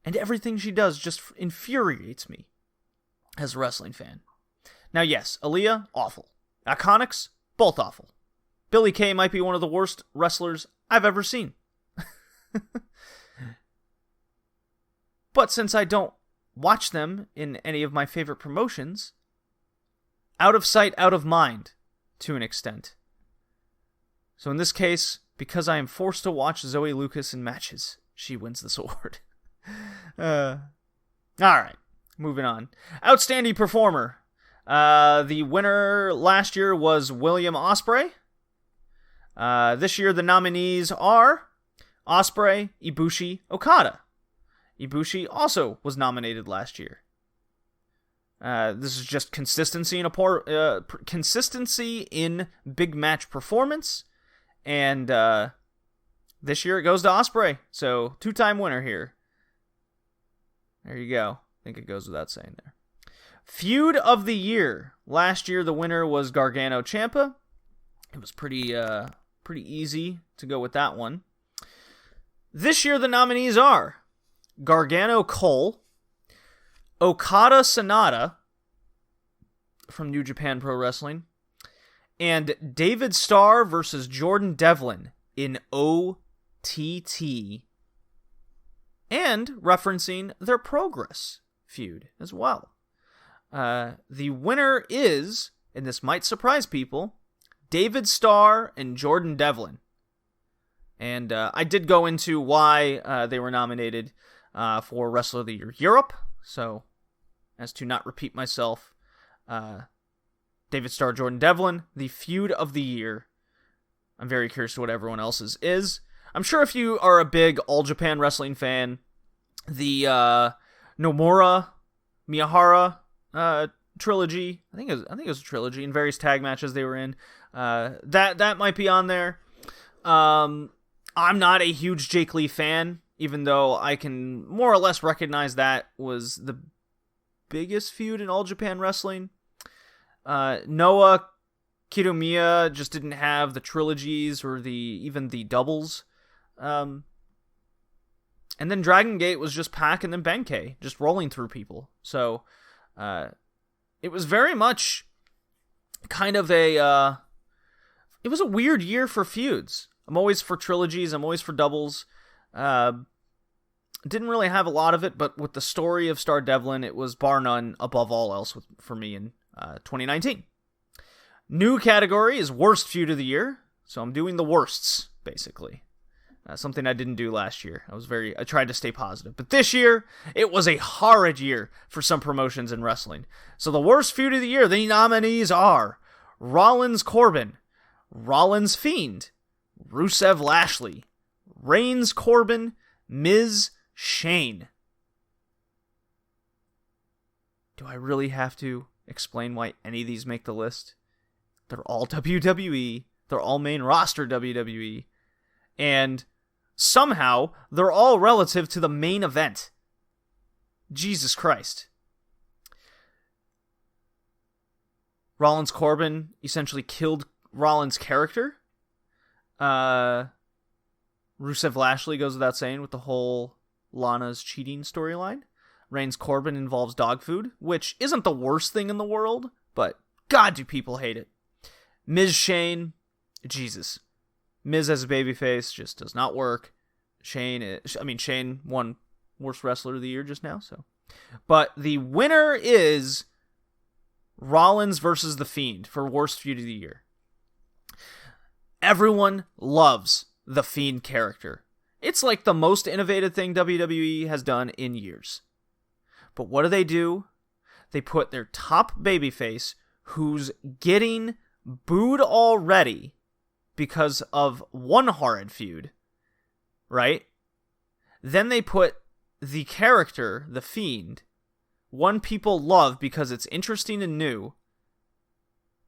And everything she does just infuriates me as a wrestling fan. Now, yes, Aaliyah, awful. Iconics, both awful. Billie Kay might be one of the worst wrestlers I've ever seen. But since I don't watch them in any of my favorite promotions, out of sight, out of mind, to an extent. So in this case, because I am forced to watch Zoe Lucas in matches, she wins this award. Alright, moving on. Outstanding Performer. The winner last year was William Ospreay. This year the nominees are Ospreay, Ibushi, Okada. Ibushi also was nominated last year. This is just consistency in consistency in big match performance, and this year it goes to Ospreay. So 2-time winner here. There you go. think it goes without saying there. Feud of the year. Last year, the winner was Gargano Ciampa. It was pretty easy to go with that one. This year, the nominees are Gargano Cole, Okada Sonata from New Japan Pro Wrestling, and David Starr versus Jordan Devlin in OTT, and referencing their Progress feud as well. The winner is, and this might surprise people, David Starr and Jordan Devlin. And I did go into why they were nominated for Wrestler of the Year Europe, so as to not repeat myself, David Starr, Jordan Devlin, the feud of the year. I'm very curious to what everyone else's is. I'm sure if you are a big All Japan Wrestling fan, the Nomura Miyahara trilogy, I think it was a trilogy, in various tag matches they were in, that might be on there. I'm not a huge Jake Lee fan, even though I can more or less recognize that was the biggest feud in All Japan Wrestling. Noah Kiyomiya just didn't have the trilogies or even the doubles. And then Dragon Gate was just Pac and then Benkei, just rolling through people. So it was very much kind of it was a weird year for feuds. I'm always for trilogies, I'm always for doubles. Didn't really have a lot of it, but with the story of Star Devlin, it was bar none above all else for me in 2019. New category is Worst Feud of the Year, so I'm doing the worsts, basically. Something I didn't do last year. I tried to stay positive. But this year, it was a horrid year for some promotions in wrestling. So the Worst Feud of the Year, the nominees are Rollins Corbin, Rollins Fiend, Rusev Lashley, Reigns Corbin, Miz Shane. Do I really have to explain why any of these make the list? They're all WWE. They're all main roster WWE. And somehow, they're all relative to the main event. Jesus Christ. Rollins Corbin essentially killed Rollins' character. Rusev Lashley goes without saying with the whole Lana's cheating storyline. Reigns Corbin involves dog food, which isn't the worst thing in the world, but God, do people hate it. Miz Shane, Jesus. Miz as a babyface just does not work. Shane won Worst Wrestler of the Year just now, so. But the winner is Rollins versus The Fiend for Worst Feud of the Year. Everyone loves The Fiend character. It's like the most innovative thing WWE has done in years. But what do? They put their top babyface, who's getting booed already because of one horrid feud, right? Then they put the character, The Fiend, one people love because it's interesting and new,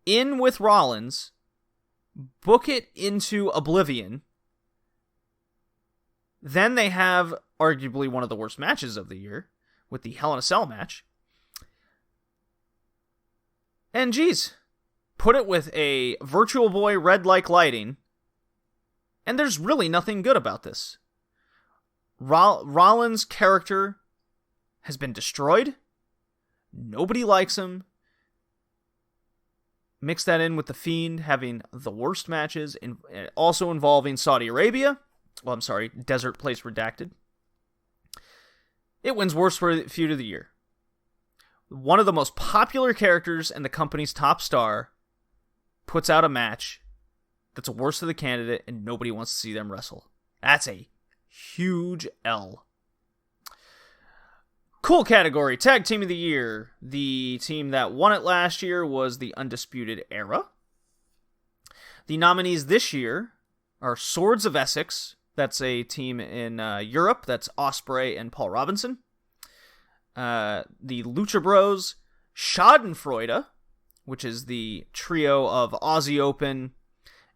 in with Rollins, book it into oblivion. Then they have arguably one of the worst matches of the year with the Hell in a Cell match. And geez, put it with a Virtual Boy red-like lighting, and there's really nothing good about this. Rollins' character has been destroyed. Nobody likes him. Mix that in with The Fiend having the worst matches, also involving Saudi Arabia. Well, I'm sorry, Desert Place Redacted. It wins Worst Feud of the Year. One of the most popular characters and the company's top star puts out a match that's a worst of the candidate and nobody wants to see them wrestle. That's a huge L. Cool category, Tag Team of the Year. The team that won it last year was the Undisputed Era. The nominees this year are Swords of Essex. That's a team in Europe. That's Ospreay and Paul Robinson. The Lucha Bros, Schadenfreude, which is the trio of Aussie Open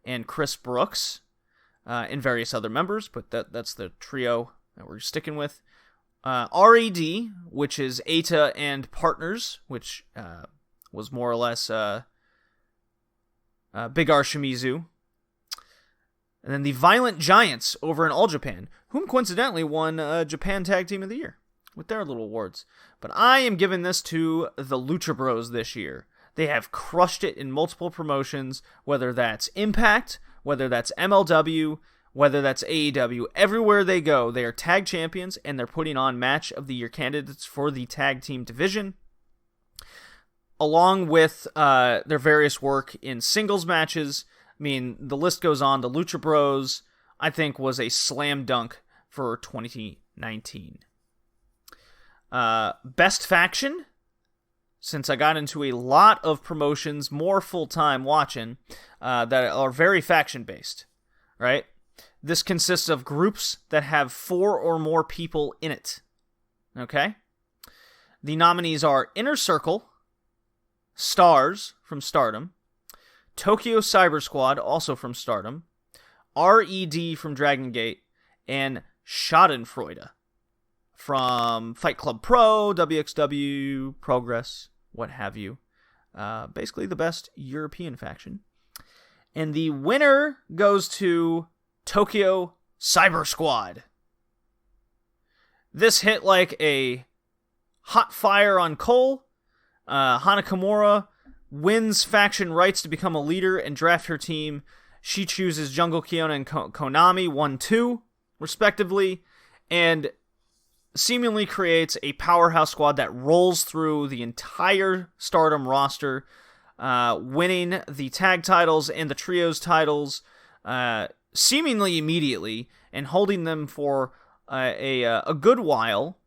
and Chris Brooks, and various other members, but that's the trio that we're sticking with. RED, which is Eita and Partners, which was more or less Big R Shimizu. And then the Violent Giants over in All Japan, whom coincidentally won Japan Tag Team of the Year with their little awards. But I am giving this to the Lucha Bros this year. They have crushed it in multiple promotions, whether that's Impact, whether that's MLW, whether that's AEW. Everywhere they go, they are tag champions, and they're putting on Match of the Year candidates for the tag team division, along with their various work in singles matches. I mean, the list goes on. The Lucha Bros, I think, was a slam dunk for 2019. Best faction, since I got into a lot of promotions, more full-time watching, that are very faction-based, right? This consists of groups that have 4 or more people in it, okay? The nominees are Inner Circle, Stars from Stardom, Tokyo Cyber Squad, also from Stardom, RED from Dragon Gate, and Schadenfreude from Fight Club Pro, WXW, Progress, what have you. Basically the best European faction. And the winner goes to Tokyo Cyber Squad. This hit like a hot fire on coal. Hana Kimura wins faction rights to become a leader and draft her team. She chooses Jungle Kiona and Konami 1-2, respectively, and seemingly creates a powerhouse squad that rolls through the entire Stardom roster, winning the tag titles and the trios titles seemingly immediately, and holding them for a good while.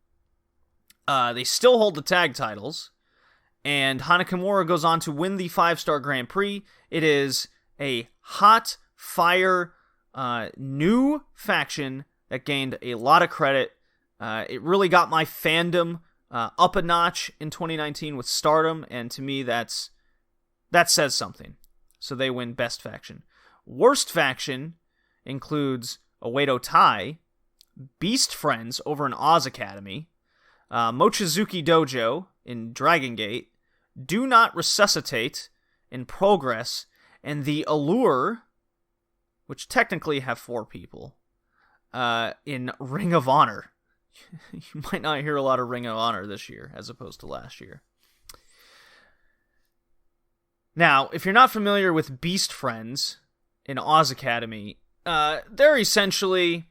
They still hold the tag titles. And Hana Kimura goes on to win the 5-star Grand Prix. It is a hot fire new faction that gained a lot of credit. It really got my fandom up a notch in 2019 with Stardom, and to me that says something. So they win Best Faction. Worst Faction includes Oedo Tai, Beast Friends over in Oz Academy, Mochizuki Dojo in Dragon Gate, Do Not Resuscitate in Progress, and the Allure, which technically have 4 people, in Ring of Honor. You might not hear a lot of Ring of Honor this year as opposed to last year. Now, if you're not familiar with Beast Friends in Oz Academy, they're essentially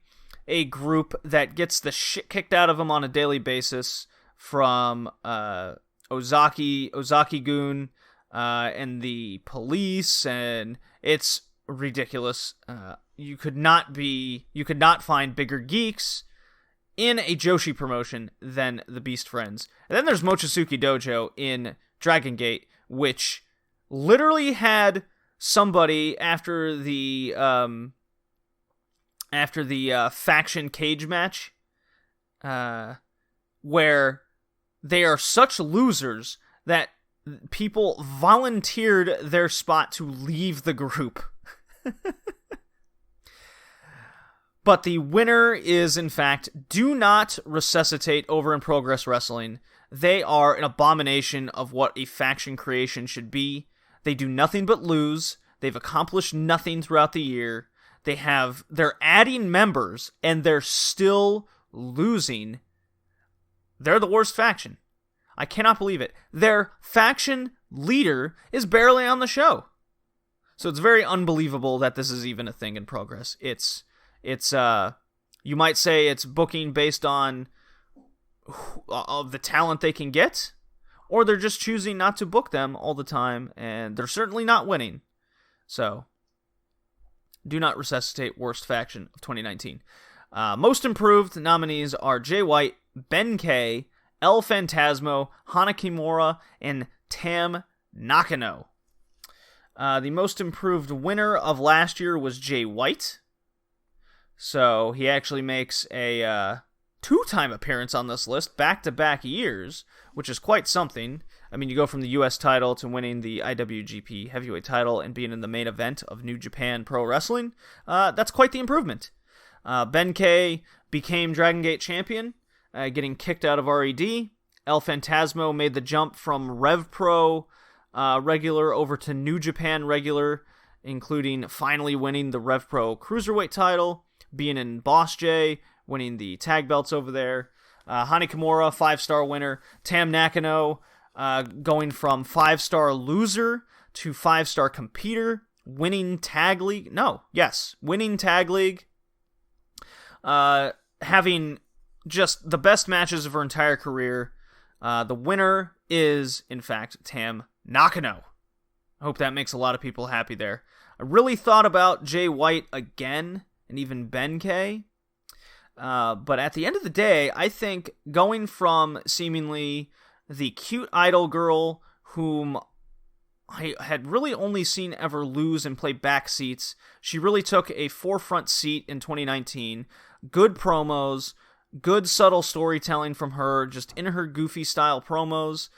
a group that gets the shit kicked out of them on a daily basis from Ozaki-gun, and the police, and it's ridiculous. You could not find bigger geeks in a Joshi promotion than the Beast Friends. And then there's Mochizuki Dojo in Dragon Gate, which literally had somebody after the faction cage match, where they are such losers that people volunteered their spot to leave the group. But the winner is, in fact, Do Not Resuscitate over in Progress Wrestling. They are an abomination of what a faction creation should be. They do nothing but lose. They've accomplished nothing throughout the year. They're adding members, and they're still losing. They're the worst faction. I cannot believe it. Their faction leader is barely on the show. So it's very unbelievable that this is even a thing in Progress. It's you might say it's booking based on of the talent they can get, or they're just choosing not to book them all the time, and they're certainly not winning. So, Do Not Resuscitate, worst faction of 2019. Most improved nominees are Jay White, Ben K, El Phantasmo, Hana Kimura, and Tam Nakano. The most improved winner of last year was Jay White. So he actually makes a 2-time appearance on this list, back-to-back years, which is quite something. I mean, you go from the U.S. title to winning the IWGP Heavyweight title and being in the main event of New Japan Pro Wrestling. That's quite the improvement. Ben K became Dragon Gate champion. getting kicked out of RED. El Phantasmo made the jump from Rev Pro regular over to New Japan regular, including finally winning the Rev Pro Cruiserweight title, being in Boss J, winning the tag belts over there. Hani Kimura, 5-star winner. Tam Nakano going from 5-star loser to 5-star competitor, winning Tag League. Winning Tag League. Having just the best matches of her entire career. The winner is, in fact, Tam Nakano. I hope that makes a lot of people happy there. I really thought about Jay White again, and even Ben K. But at the end of the day, I think going from seemingly the cute idol girl whom I had really only seen ever lose and play back seats, she really took a forefront seat in 2019. Good promos, good subtle storytelling from her, just in her goofy style promos.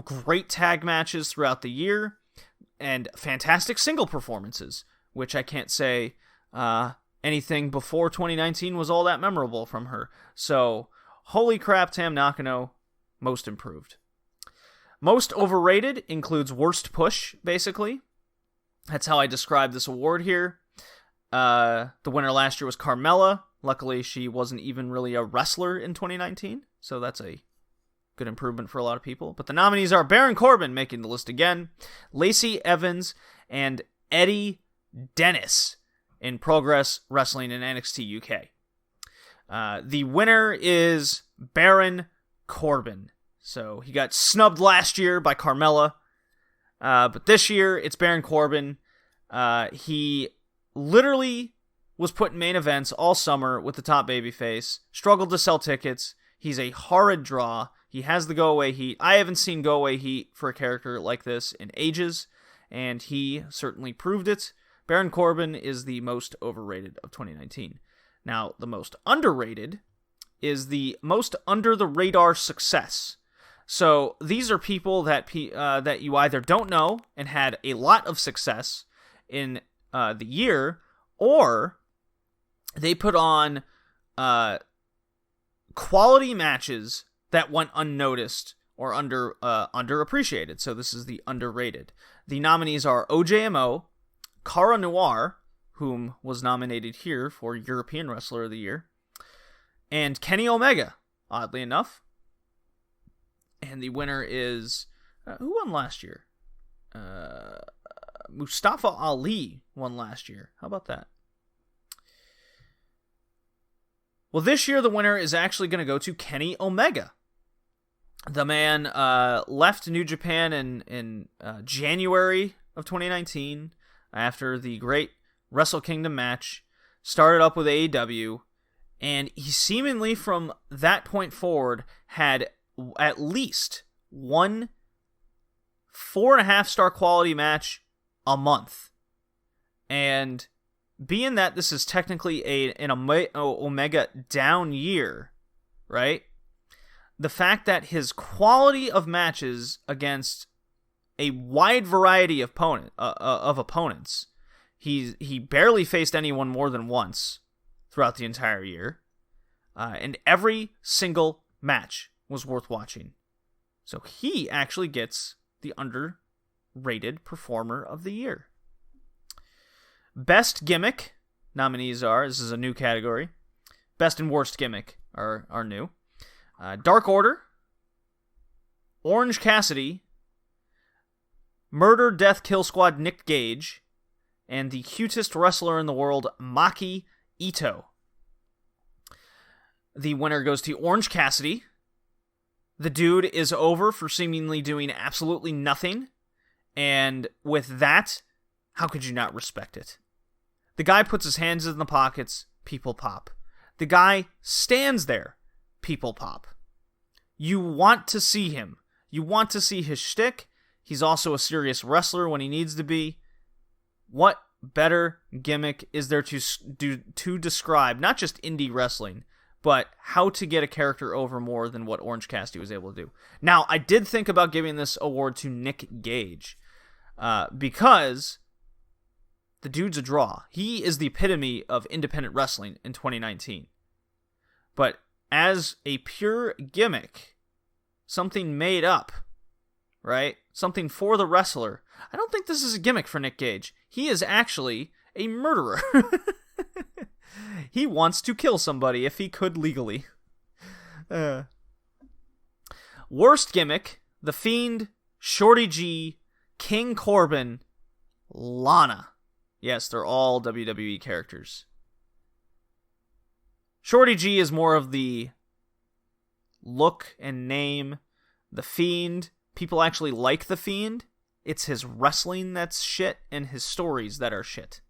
Great tag matches throughout the year, and fantastic single performances, which I can't say anything before 2019 was all that memorable from her. So, holy crap, Tam Nakano, most improved. Most overrated includes worst push, basically. That's how I describe this award here. The winner last year was Carmella. Luckily, she wasn't even really a wrestler in 2019, so that's a good improvement for a lot of people. But the nominees are Baron Corbin, making the list again, Lacey Evans, and Eddie Dennis in Progress Wrestling in NXT UK. The winner is Baron Corbin. So he got snubbed last year by Carmella, but this year it's Baron Corbin. He literally was put in main events all summer with the top babyface, struggled to sell tickets. He's a horrid draw. He has the go-away heat. I haven't seen go-away heat for a character like this in ages, and he certainly proved it. Baron Corbin is the most overrated of 2019. Now, the most underrated is the most under-the-radar success. So these are people that that you either don't know and had a lot of success in the year, or they put on quality matches that went unnoticed or underappreciated. So this is the underrated. The nominees are OJMO, Cara Noir, whom was nominated here for European Wrestler of the Year, and Kenny Omega, oddly enough. And the winner is... who won last year? Mustafa Ali won last year. How about that? Well, this year the winner is actually going to go to Kenny Omega. The man left New Japan in January of 2019 after the great Wrestle Kingdom match. Started up with AEW, and he seemingly from that point forward had at least one 4.5-star quality match a month. And being that this is technically an Omega down year, right? The fact that his quality of matches against a wide variety of opponents, he barely faced anyone more than once throughout the entire year, and every single match was worth watching. So he actually gets the underrated performer of the year. Best gimmick nominees are, this is a new category, best and worst gimmick are new. Dark Order, Orange Cassidy, Murder, Death, Kill Squad Nick Gage, and the cutest wrestler in the world, Maki Ito. The winner goes to Orange Cassidy. The dude is over for seemingly doing absolutely nothing, and with that, how could you not respect it? The guy puts his hands in the pockets, people pop. The guy stands there, people pop. You want to see him. You want to see his shtick. He's also a serious wrestler when he needs to be. What better gimmick is there to describe not just indie wrestling, but how to get a character over more than what Orange Cassidy was able to do? Now, I did think about giving this award to Nick Gage, because the dude's a draw. He is the epitome of independent wrestling in 2019. But as a pure gimmick, something made up, right? Something for the wrestler. I don't think this is a gimmick for Nick Gage. He is actually a murderer. He wants to kill somebody if he could legally. Worst gimmick, The Fiend, Shorty G, King Corbin, Lana. Yes, they're all WWE characters. Shorty G is more of the look and name. The Fiend, people actually like The Fiend. It's his wrestling that's shit and his stories that are shit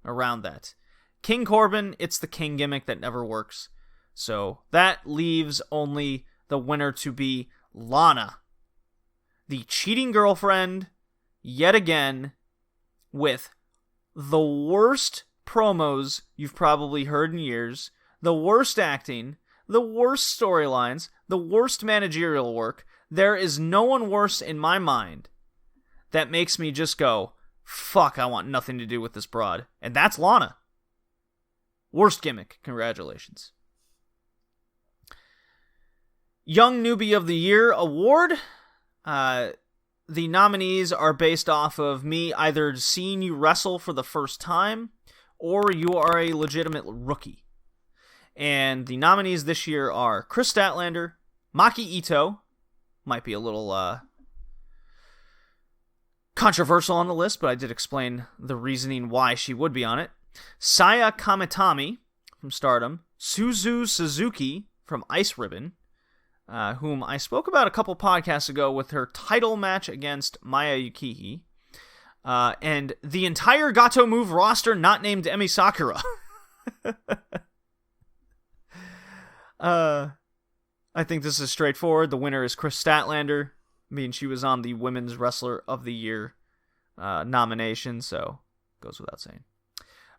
around that. King Corbin, it's the King gimmick that never works. So that leaves only the winner to be Lana, the cheating girlfriend, yet again, with the worst promos you've probably heard in years, the worst acting, the worst storylines, the worst managerial work. There is no one worse in my mind that makes me just go, fuck, I want nothing to do with this broad. And that's Lana. Worst gimmick. Congratulations. Young Newbie of the Year award. The nominees are based off of me either seeing you wrestle for the first time or you are a legitimate rookie. And the nominees this year are Chris Statlander, Maki Ito, might be a little controversial on the list, but I did explain the reasoning why she would be on it. Saya Kamitami from Stardom, Suzu Suzuki from Ice Ribbon, whom I spoke about a couple podcasts ago with her title match against Maya Yukihi, and the entire Gato Move roster not named Emi Sakura. I think this is straightforward. The winner is Chris Statlander. I mean, she was on the Women's Wrestler of the Year nomination, so goes without saying.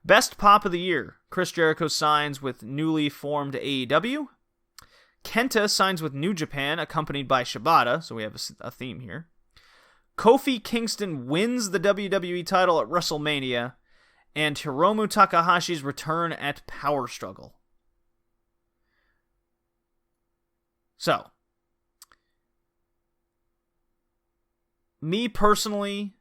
Best Pop of the Year. Chris Jericho signs with newly formed AEW. Kenta signs with New Japan, accompanied by Shibata, so we have a theme here. Kofi Kingston wins the WWE title at WrestleMania, and Hiromu Takahashi's return at Power Struggle. So, me personally,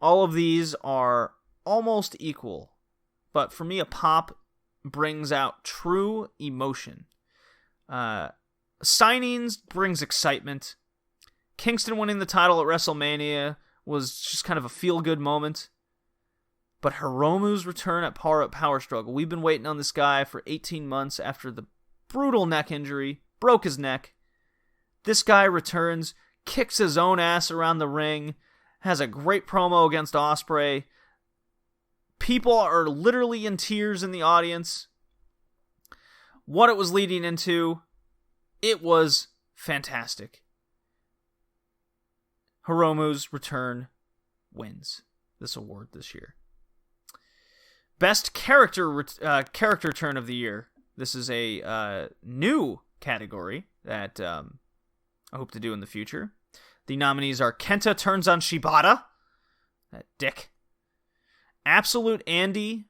all of these are almost equal, but for me, a pop brings out true emotion. Signings brings excitement. Kingston winning the title at WrestleMania was just kind of a feel-good moment. But Hiromu's return at Power Struggle, we've been waiting on this guy for 18 months after the brutal neck injury, broke his neck. This guy returns, kicks his own ass around the ring, has a great promo against Ospreay. People are literally in tears in the audience. What it was leading into, it was fantastic. Hiromu's return wins this award this year. Best character turn of the year. This is a new category that I hope to do in the future. The nominees are Kenta turns on Shibata, that dick. Absolute Andy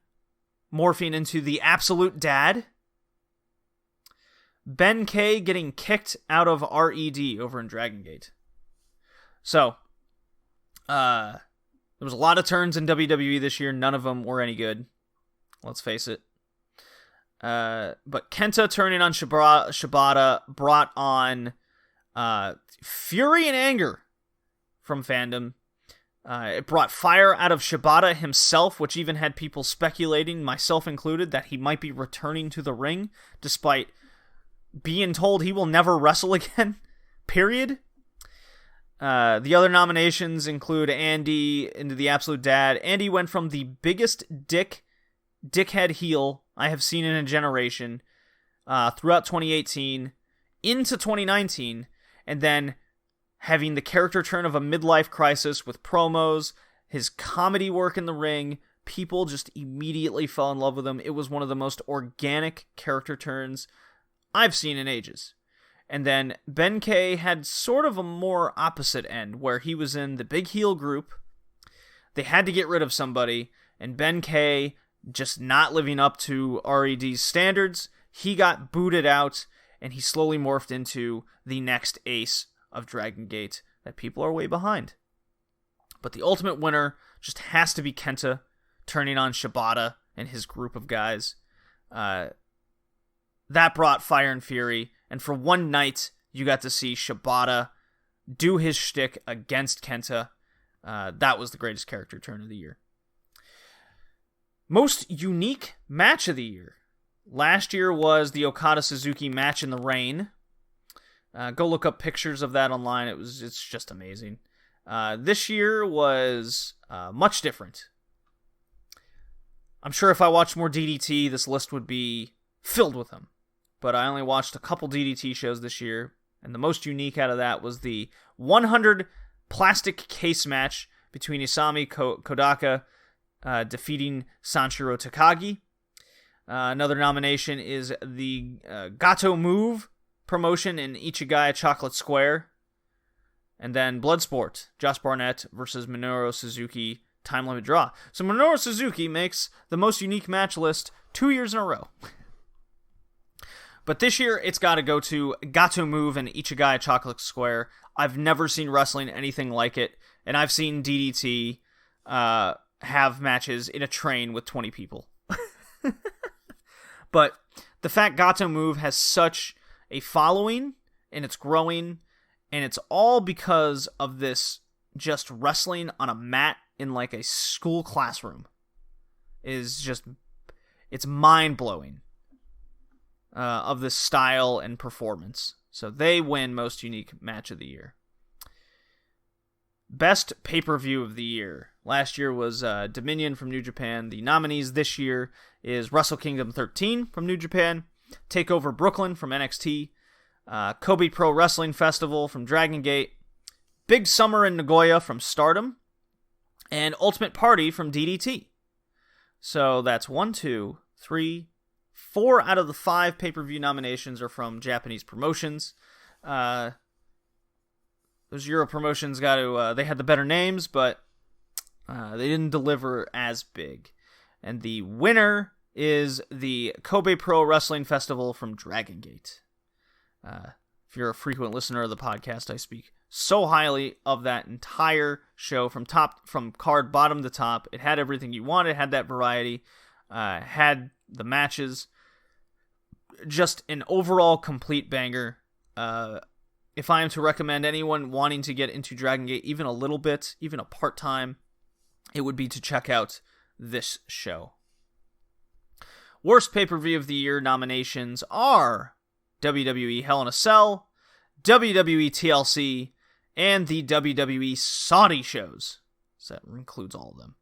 morphing into the Absolute Dad. Ben K getting kicked out of RED over in Dragon Gate. So, there was a lot of turns in WWE this year. None of them were any good. Let's face it. But Kenta turning on Shibata brought on fury and anger from fandom. It brought fire out of Shibata himself, which even had people speculating, myself included, that he might be returning to the ring, despite being told he will never wrestle again, period. The other nominations include Andy into the Absolute Dad. Andy went from the biggest dickhead heel I have seen in a generation throughout 2018 into 2019, and then having the character turn of a midlife crisis with promos, his comedy work in the ring. People just immediately fell in love with him. It was one of the most organic character turns I've seen in ages. And then Ben K had sort of a more opposite end, where he was in the big heel group. They had to get rid of somebody, and Ben K, just not living up to RED's standards, he got booted out, and he slowly morphed into the next ace of Dragon Gate that people are way behind. But the ultimate winner just has to be Kenta turning on Shibata and his group of guys. That brought fire and fury, and for one night, you got to see Shibata do his shtick against Kenta. That was the greatest character turn of the year. Most unique match of the year. Last year was the Okada-Suzuki match in the rain. Go look up pictures of that online. It's just amazing. This year was much different. I'm sure if I watched more DDT, this list would be filled with them. But I only watched a couple DDT shows this year, and the most unique out of that was the 100 plastic case match between Isami Kodaka defeating Sanshiro Takagi. Another nomination is the Gato Move promotion in Ichigaya Chocolate Square. And then Bloodsport, Josh Barnett versus Minoru Suzuki time limit draw. So Minoru Suzuki makes the most unique match list 2 years in a row. But this year, it's got to go to Gato Move and Ichigaya Chocolate Square. I've never seen wrestling anything like it, and I've seen DDT have matches in a train with 20 people. But the fact Gato Move has such a following, and it's growing, and it's all because of this just wrestling on a mat in like a school classroom, is just, it's mind-blowing. Of this style and performance. So they win most unique match of the year. Best pay-per-view of the year. Last year was Dominion from New Japan. The nominees this year is Wrestle Kingdom 13 from New Japan, TakeOver Brooklyn from NXT, Kobe Pro Wrestling Festival from Dragon Gate, Big Summer in Nagoya from Stardom, and Ultimate Party from DDT. So that's 1, 2, 3, 4 out of the 5 pay-per-view nominations are from Japanese promotions. Those Euro promotions they had the better names, but they didn't deliver as big. And the winner is the Kobe Pro Wrestling Festival from Dragon Gate. If you're a frequent listener of the podcast, I speak so highly of that entire show from card bottom to top. It had everything you wanted, had that variety, had the matches, just an overall complete banger. If I am to recommend anyone wanting to get into Dragon Gate even a little bit, even a part-time, it would be to check out this show. Worst pay-per-view of the year nominations are WWE Hell in a Cell, WWE TLC, and the WWE Saudi shows. So that includes all of them.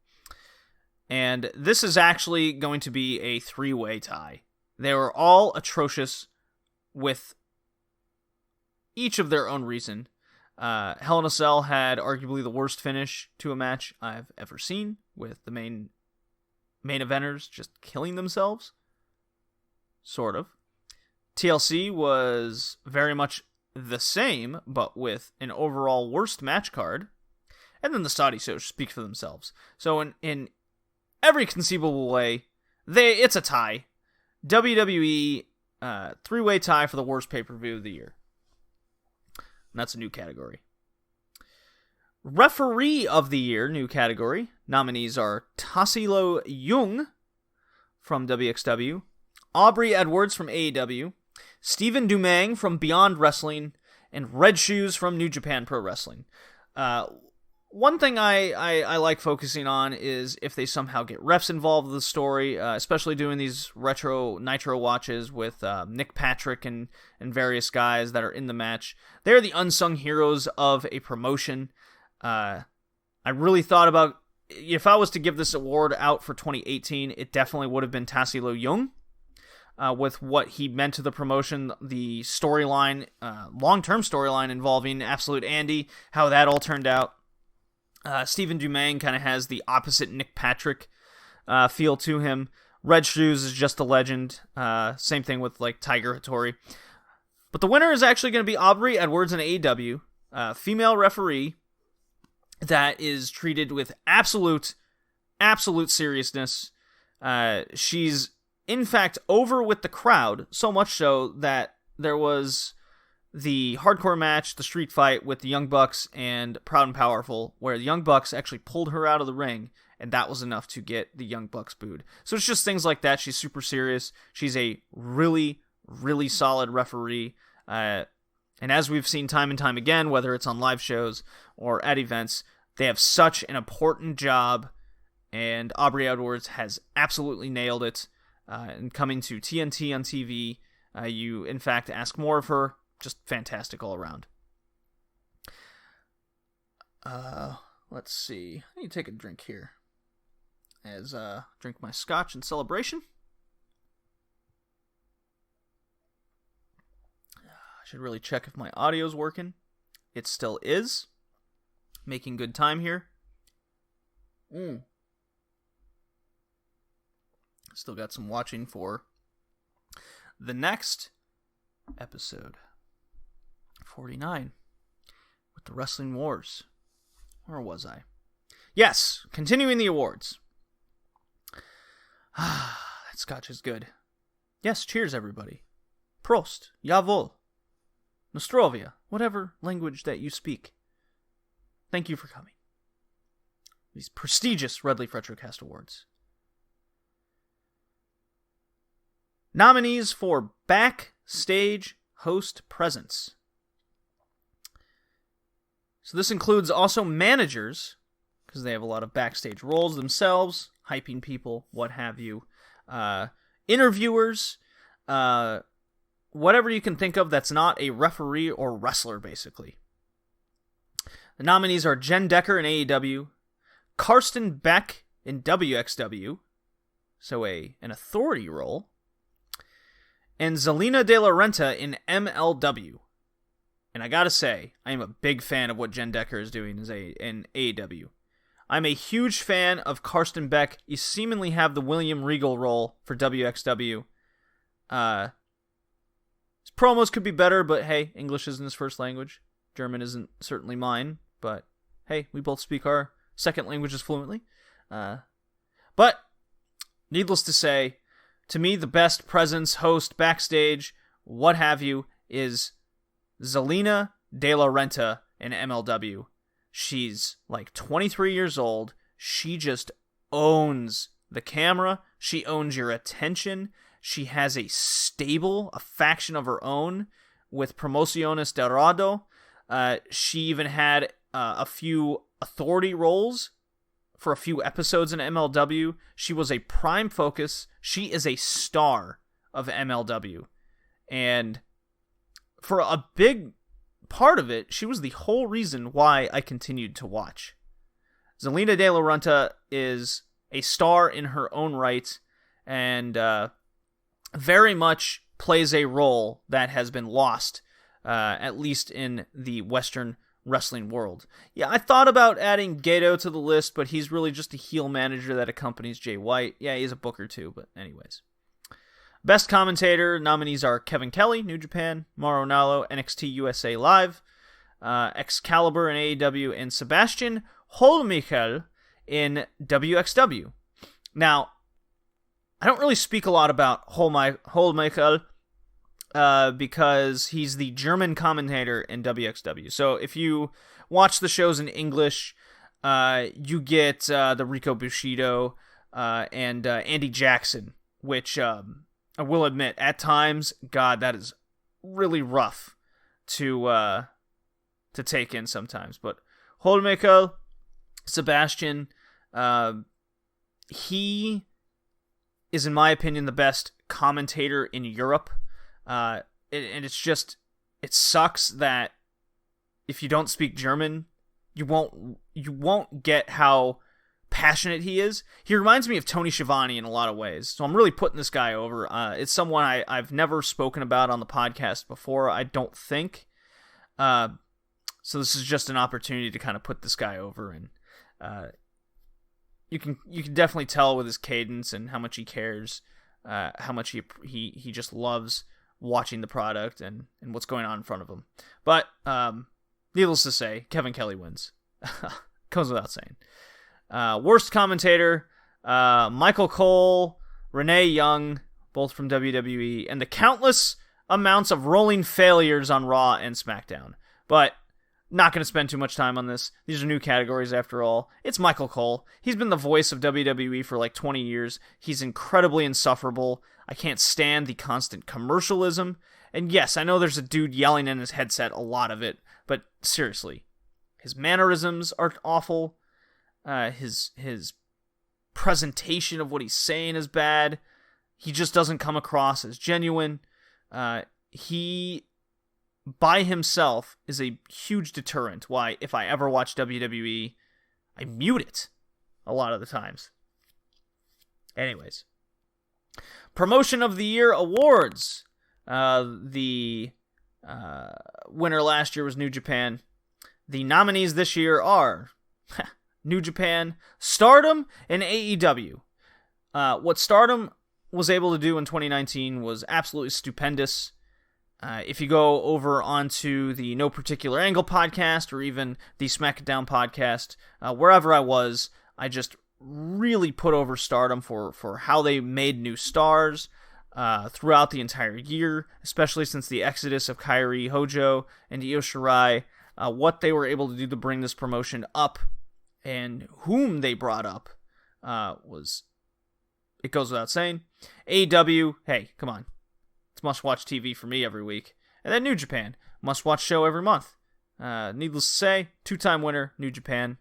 And this is actually going to be a 3-way tie. They were all atrocious with each of their own reason. Hell in a Cell had arguably the worst finish to a match I've ever seen, with the main eventers just killing themselves. Sort of. TLC was very much the same, but with an overall worst match card. And then the Saudi shows speak for themselves. So in every conceivable way, it's a tie. WWE 3-way tie for the worst pay-per-view of the year. And that's a new category. Referee of the year, new category. Nominees are Tassilo Jung from WXW, Aubrey Edwards from AEW, Stephen Dumang from Beyond Wrestling, and Red Shoes from New Japan Pro Wrestling. One thing I like focusing on is if they somehow get refs involved with the story, especially doing these retro Nitro watches with Nick Patrick and various guys that are in the match. They're the unsung heroes of a promotion. I really thought about, if I was to give this award out for 2018, it definitely would have been Tassilo Jung. With what he meant to the promotion, the storyline, long-term storyline involving Absolute Andy, how that all turned out. Stephen Dumang kind of has the opposite Nick Patrick feel to him. Red Shoes is just a legend. Same thing with like Tiger Hattori. But the winner is actually going to be Aubrey Edwards in AEW, female referee that is treated with absolute seriousness. She's in fact, over with the crowd, so much so that there was the hardcore match, the street fight with the Young Bucks and Proud and Powerful, where the Young Bucks actually pulled her out of the ring, and that was enough to get the Young Bucks booed. So it's just things like that. She's super serious. She's a really, really solid referee. And as we've seen time and time again, whether it's on live shows or at events, they have such an important job, and Aubrey Edwards has absolutely nailed it. And coming to TNT on TV, you, in fact, ask more of her. Just fantastic all around. Let's see. I need to take a drink here. As drink my scotch in celebration. I should really check if my audio's working. It still is. Making good time here. Still got some watching for the next episode. 49. With the Wrestling Wars. Where was I? Yes, continuing the awards. That scotch is good. Yes, cheers everybody. Prost, jawohl, Nostrovia, whatever language that you speak. Thank you for coming. These prestigious Red Leaf Retrocast Awards. Nominees for Backstage Host Presence. So this includes also managers, because they have a lot of backstage roles themselves, hyping people, what have you. Interviewers, whatever you can think of that's not a referee or wrestler, basically. The nominees are Jen Decker in AEW, Karsten Beck in WXW, so an authority role, and Zelina De La Renta in MLW. And I gotta say, I am a big fan of what Jen Decker is doing in AEW. I'm a huge fan of Karsten Beck. You seemingly have the William Regal role for WXW. His promos could be better, but hey, English isn't his first language. German isn't certainly mine, but hey, we both speak our second languages fluently. But, needless to say, to me, the best presence, host, backstage, what have you, is Zelina De La Renta in MLW. She's like 23 years old. She just owns the camera. She owns your attention. She has a stable, a faction of her own with Promociones Dorado. She even had a few authority roles for a few episodes in MLW. She was a prime focus. She is a star of MLW. And for a big part of it, she was the whole reason why I continued to watch. Zelina De La Renta is a star in her own right, and very much plays a role that has been lost, at least in the Western wrestling world. Yeah, I thought about adding Gato to the list, but he's really just a heel manager that accompanies Jay White. Yeah, he's a booker too, but anyways. Best commentator nominees are Kevin Kelly, New Japan, Mauro Nalo, NXT USA Live, Excalibur in AEW, and Sebastian Holmichel in WXW. Now, I don't really speak a lot about Holmichel because he's the German commentator in WXW. So if you watch the shows in English, you get the Rico Bushido and Andy Jackson, which I will admit, at times, God, that is really rough to take in sometimes. But Holmichel, Sebastian, he is, in my opinion, the best commentator in Europe. And it's just, it sucks that if you don't speak German, you won't get how passionate he is. He reminds me of Tony Schiavone in a lot of ways, so I'm really putting this guy over. It's someone I've never spoken about on the podcast before, I don't think. So this is just an opportunity to kind of put this guy over, and you can definitely tell with his cadence and how much he cares, how much he just loves watching the product and what's going on in front of him. But needless to say, Kevin Kelly wins. Goes without saying. Worst commentator, Michael Cole, Renee Young, both from WWE, and the countless amounts of rolling failures on Raw and SmackDown. But not going to spend too much time on this. These are new categories after all. It's Michael Cole. He's been the voice of WWE for like 20 years. He's incredibly insufferable. I can't stand the constant commercialism. And yes, I know there's a dude yelling in his headset a lot of it, but seriously, his mannerisms are awful. His presentation of what he's saying is bad. He just doesn't come across as genuine. He, by himself, is a huge deterrent. Why, if I ever watch WWE, I mute it a lot of the times. Anyways. Promotion of the Year awards. The winner last year was New Japan. The nominees this year are New Japan, Stardom, and AEW. What Stardom was able to do in 2019 was absolutely stupendous. If you go over onto the No Particular Angle podcast or even the SmackDown podcast, wherever I was, I just really put over Stardom for how they made new stars throughout the entire year, especially since the exodus of Kairi Hojo and Io Shirai, what they were able to do to bring this promotion up and whom they brought up it goes without saying. AEW, hey, come on. It's must-watch TV for me every week. And then New Japan, must-watch show every month. Needless to say, 2-time winner, New Japan.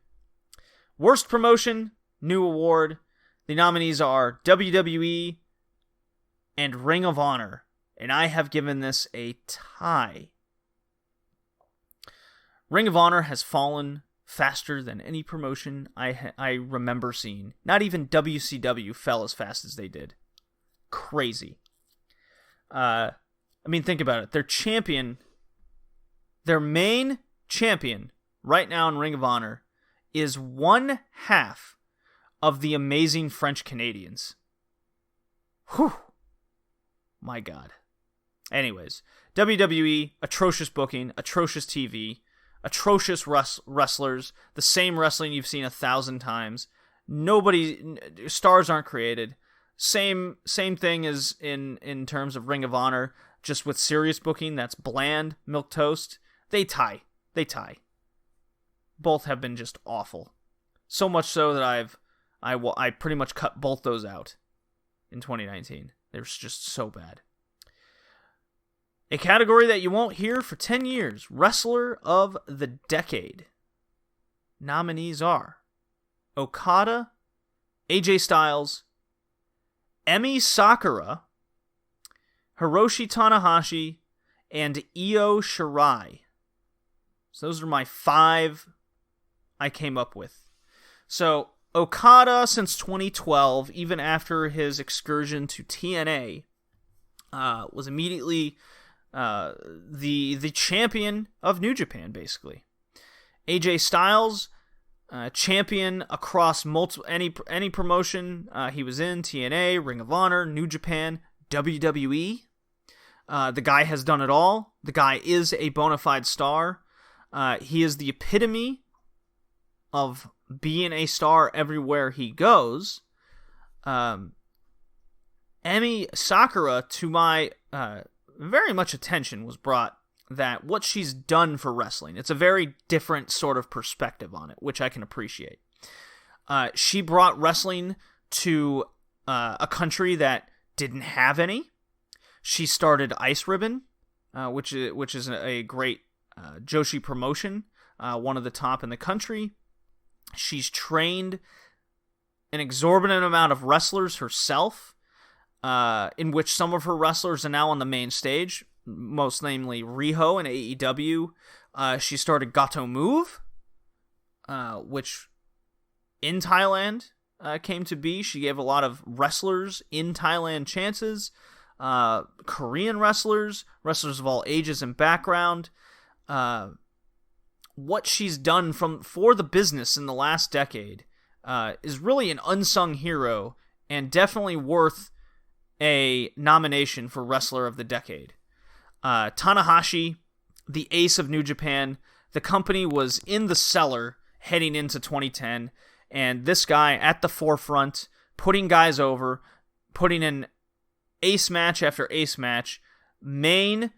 Worst promotion, new award. The nominees are WWE and Ring of Honor. And I have given this a tie. Ring of Honor has fallen faster than any promotion I remember seeing. Not even WCW fell as fast as they did. Crazy. I mean, think about it. Their main champion right now in Ring of Honor is one half of the amazing French Canadians. Whew. My God. Anyways, WWE, atrocious booking, atrocious TV, atrocious wrestlers, the same wrestling you've seen 1,000 times. Stars aren't created. Same thing as in terms of Ring of Honor, just with serious booking. That's bland, milquetoast. They tie. Both have been just awful. So much so that I pretty much cut both those out in 2019. They're just so bad. A category that you won't hear for 10 years. Wrestler of the Decade. Nominees are Okada, AJ Styles, Emi Sakura, Hiroshi Tanahashi, and Io Shirai. So those are my 5 I came up with. So Okada, since 2012, even after his excursion to TNA, was immediately the champion of New Japan, basically. AJ Styles, champion across any promotion he was in: TNA, Ring of Honor, New Japan, WWE. The guy has done it all. The guy is a bona fide star. He is the epitome of being a star everywhere he goes. Emi Sakura, to my very much attention, was brought that what she's done for wrestling, it's a very different sort of perspective on it, which I can appreciate. She brought wrestling to a country that didn't have any. She started Ice Ribbon, which is a great Joshi promotion, one of the top in the country. She's trained an exorbitant amount of wrestlers herself, in which some of her wrestlers are now on the main stage, most namely Riho in AEW. She started Gato Move, which in Thailand came to be. She gave a lot of wrestlers in Thailand chances, Korean wrestlers of all ages and background. What she's done for the business in the last decade is really an unsung hero and definitely worth a nomination for Wrestler of the Decade. Tanahashi, the ace of New Japan, the company was in the cellar heading into 2010, and this guy at the forefront, putting guys over, putting in ace match after ace match, main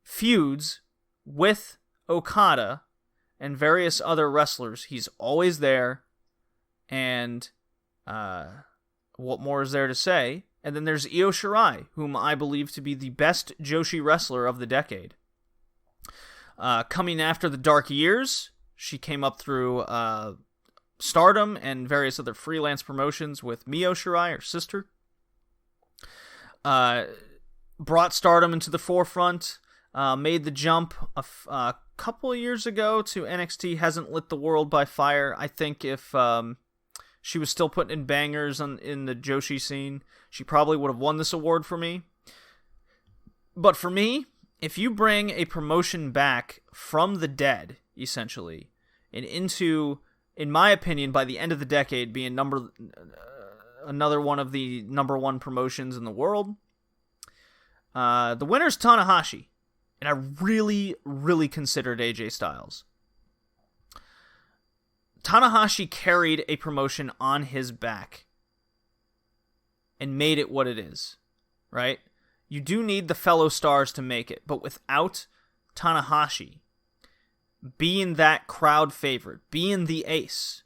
feuds with Okada and various other wrestlers. He's always there, and what more is there to say? And then there's Io Shirai, whom I believe to be the best Joshi wrestler of the decade. Coming after the dark years, she came up through Stardom and various other freelance promotions with Mio Shirai, her sister. Brought Stardom into the forefront, made the jump a couple of years ago to NXT, hasn't lit the world by fire. I think if she was still putting in bangers in the Joshi scene, she probably would have won this award for me. But for me, if you bring a promotion back from the dead, essentially, and into, in my opinion, by the end of the decade, being another one of the number one promotions in the world, the winner's Tanahashi. And I really, really considered AJ Styles. Tanahashi carried a promotion on his back and made it what it is, right? You do need the fellow stars to make it, but without Tanahashi being that crowd favorite, being the ace,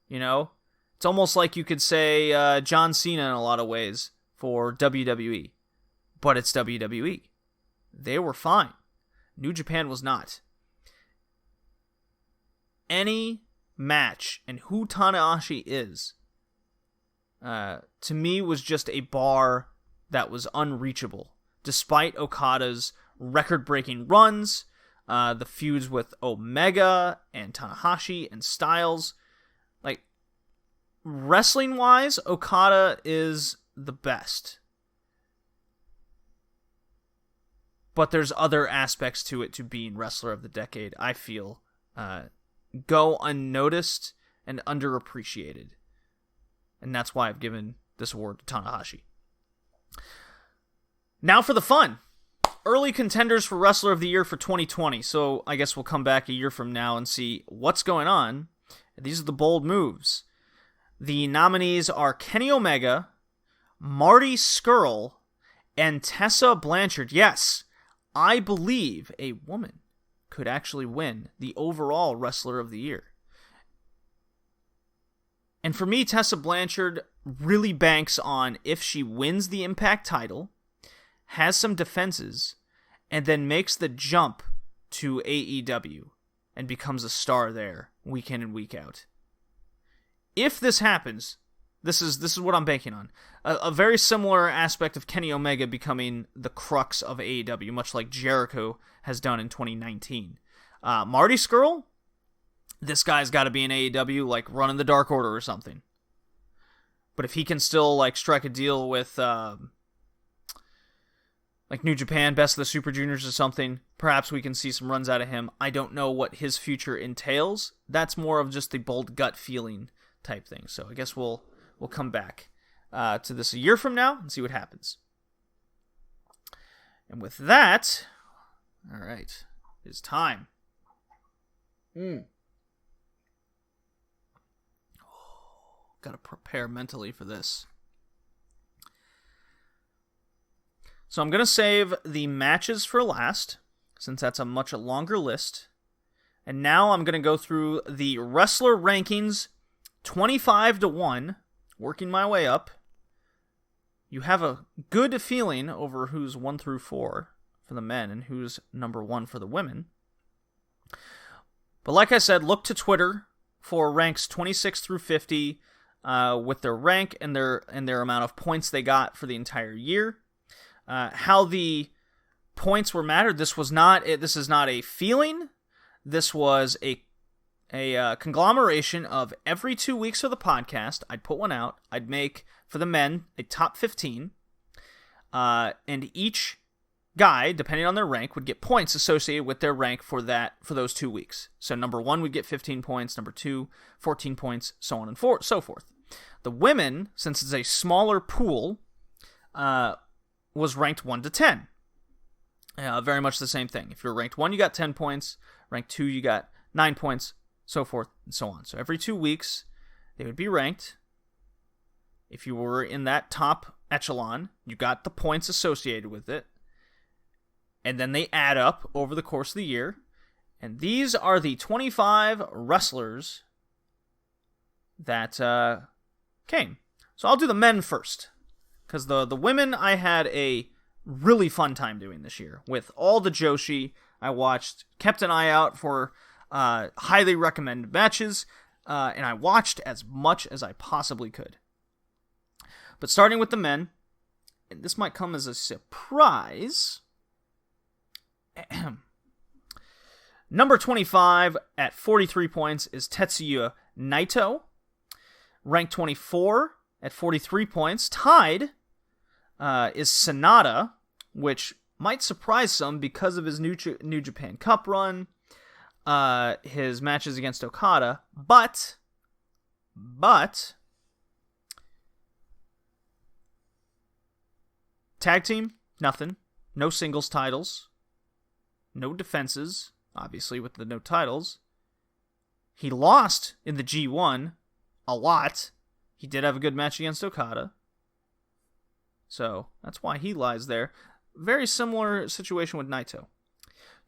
it's almost like you could say John Cena in a lot of ways for WWE, but it's WWE. They were fine. New Japan was not. Any match and who Tanahashi is, to me, was just a bar that was unreachable. Despite Okada's record-breaking runs, the feuds with Omega and Tanahashi and Styles, like, wrestling-wise, Okada is the best. But there's other aspects to it to being Wrestler of the Decade, I feel, go unnoticed and underappreciated. And that's why I've given this award to Tanahashi. Now for the fun. Early contenders for Wrestler of the Year for 2020. So I guess we'll come back a year from now and see what's going on. These are the bold moves. The nominees are Kenny Omega, Marty Scurll, and Tessa Blanchard. Yes, I believe a woman could actually win the overall Wrestler of the Year. And for me, Tessa Blanchard really banks on if she wins the Impact title, has some defenses, and then makes the jump to AEW and becomes a star there week in and week out. If this happens, this is what I'm banking on. A very similar aspect of Kenny Omega becoming the crux of AEW, much like Jericho has done in 2019. Marty Scurll, this guy's got to be in AEW, like running the Dark Order or something. But if he can still like strike a deal with like New Japan, Best of the Super Juniors or something, perhaps we can see some runs out of him. I don't know what his future entails. That's more of just the bold gut feeling type thing. So I guess we'll come back to this a year from now and see what happens. And with that, all right, it's time. Got to prepare mentally for this. So I'm going to save the matches for last, since that's a much longer list. And now I'm going to go through the wrestler rankings 25-1, working my way up. You have a good feeling over who's 1 through 4 for the men and who's number 1 for the women. But like I said, look to Twitter for ranks 26 through 50 with their rank and their amount of points they got for the entire year. How the points were mattered. This is not a feeling. This was a conglomeration of every 2 weeks of the podcast. I'd put one out. I'd make, for the men, a top 15. And each guy, depending on their rank, would get points associated with their rank for those 2 weeks. So number 1 would get 15 points, number 2, 14 points, so on and so forth. The women, since it's a smaller pool, was ranked 1 to 10. Very much the same thing. If you're ranked 1, you got 10 points. Ranked 2, you got 9 points, so forth and so on. So every 2 weeks, they would be ranked. if you were in that top echelon, you got the points associated with it, and then they add up over the course of the year. And these are the 25 wrestlers that came. So I'll do the men first, because the women I had a really fun time doing this year. With all the Joshi I watched, kept an eye out for highly recommended matches, and I watched as much as I possibly could. But starting with the men, and this might come as a surprise. Number 25 at 43 points is Tetsuya Naito. Ranked 24 at 43 points. Tied is Sonata, which might surprise some because of his New Japan Cup run, his matches against Okada, but tag team, nothing. No singles titles. No defenses, obviously, with the no titles. He lost in the G1 a lot. He did have a good match against Okada. So, that's why he lies there. Very similar situation with Naito.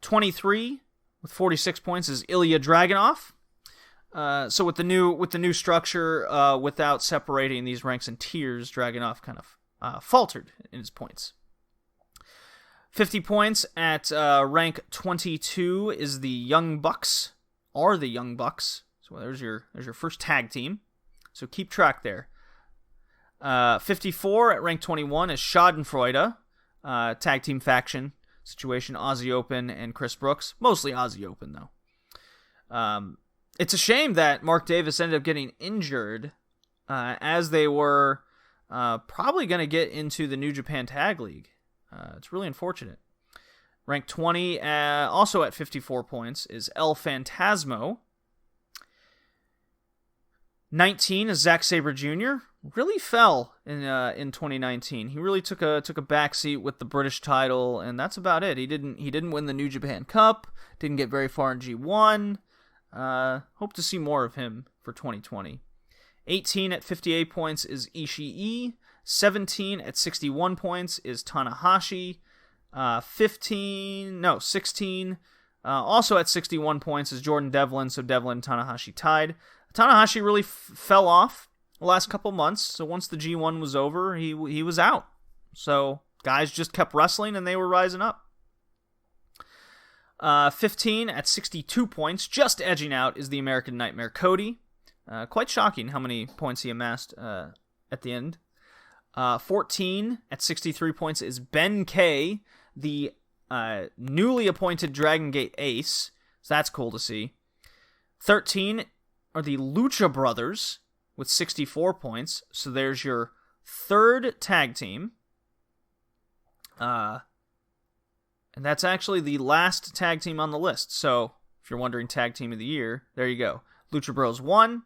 23 with 46 points is Ilya Dragunov. So with the new structure, without separating these ranks and tiers, Dragunov kind of faltered in his points. 50 points at rank 22 is the Young Bucks, or the Young Bucks. So there's your first tag team. So keep track there. 54 at rank 21 is Schadenfreude, tag team faction situation, Aussie Open and Chris Brooks. Mostly Aussie Open, though. It's a shame that Mark Davis ended up getting injured, as they were probably going to get into the New Japan Tag League. It's really unfortunate. Rank 20, also at 54 points, is El Phantasmo. 19 is Zack Sabre Jr. Really fell in 2019. He really took a backseat with the British title, and that's about it. He didn't win the New Japan Cup. Didn't get very far in G1. Hope to see more of him for 2020. 18 at 58 points is Ishii. 17 at 61 points is Tanahashi. 16. Also at 61 points is Jordan Devlin. So Devlin and Tanahashi tied. Tanahashi really fell off the last couple months. So once the G1 was over, he was out. So guys just kept wrestling and they were rising up. 15 at 62 points, just edging out, is the American Nightmare Cody. Quite shocking how many points he amassed at the end. 14 at 63 points is Ben K, the newly appointed Dragon Gate ace. So that's cool to see. 13 are the Lucha Brothers with 64 points. So there's your third tag team. And that's actually the last tag team on the list. So if you're wondering tag team of the year, there you go. Lucha Bros 1.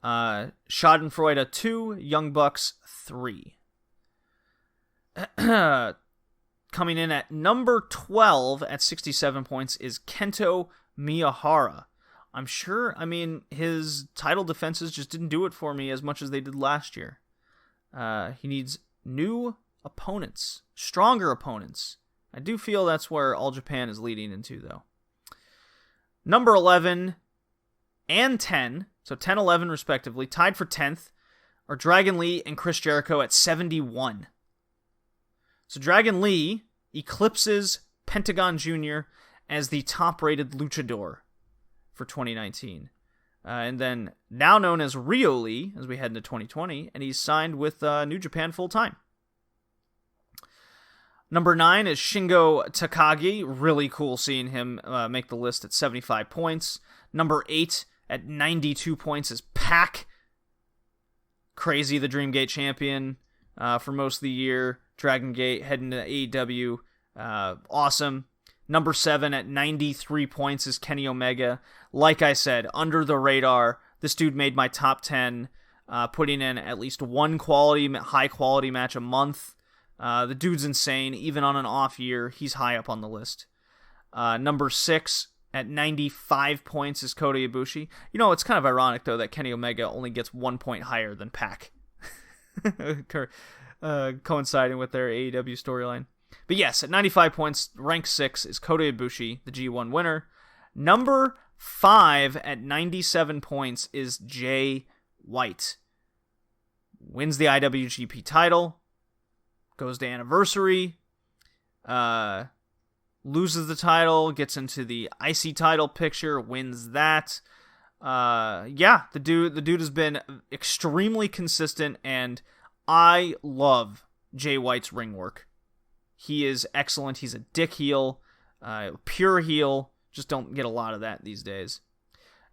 Schadenfreude 2, Young Bucks 3. Coming in at number 12 at 67 points is Kento Miyahara. His title defenses just didn't do it for me as much as they did last year. He needs new opponents, stronger opponents. I do feel that's where All Japan is leading into, though. Number 11 and 10, so 10, 11 respectively, tied for 10th, are Dragon Lee and Chris Jericho at 71. So Dragon Lee eclipses Pentagon Jr. as the top-rated luchador for 2019. And then now known as Rio Lee as we head into 2020, and he's signed with New Japan full-time. Number 9 is Shingo Takagi. Really cool seeing him make the list at 75 points. Number 8 at 92 points is Pac. Crazy, the Dreamgate champion for most of the year. Dragon Gate heading to AEW. Awesome. Number 7 at 93 points is Kenny Omega. Like I said, under the radar. This dude made my top 10, putting in at least one high-quality match a month. The dude's insane. Even on an off year, he's high up on the list. Number 6 at 95 points is Kota Ibushi. You know, it's kind of ironic, though, that Kenny Omega only gets 1 point higher than Pac. coinciding with their AEW storyline. But yes, at 95 points, rank 6 is Kota Ibushi, the G1 winner. Number 5 at 97 points is Jay White. Wins the IWGP title, goes to Anniversary, loses the title, gets into the IC title picture, wins that. The dude has been extremely consistent, and I love Jay White's ring work. He is excellent. He's a dick heel, pure heel. Just don't get a lot of that these days.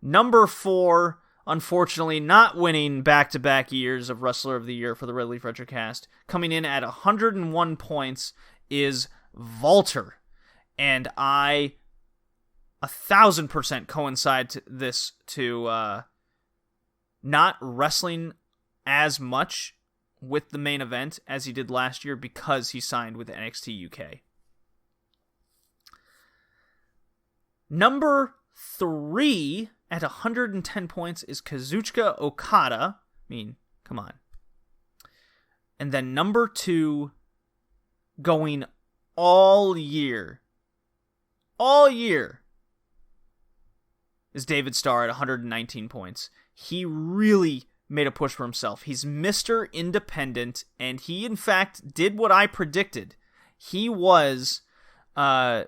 Number 4, unfortunately, not winning back-to-back years of Wrestler of the Year for the Red Leaf Retrocast, coming in at 101 points is Walter. And I 1,000% coincide to this to not wrestling as much with the main event as he did last year because he signed with NXT UK. Number 3 at 110 points is Kazuchika Okada. I mean, come on. And then number 2, going all year, is David Starr at 119 points. He really made a push for himself. He's Mr. Independent, and he, in fact, did what I predicted. He was the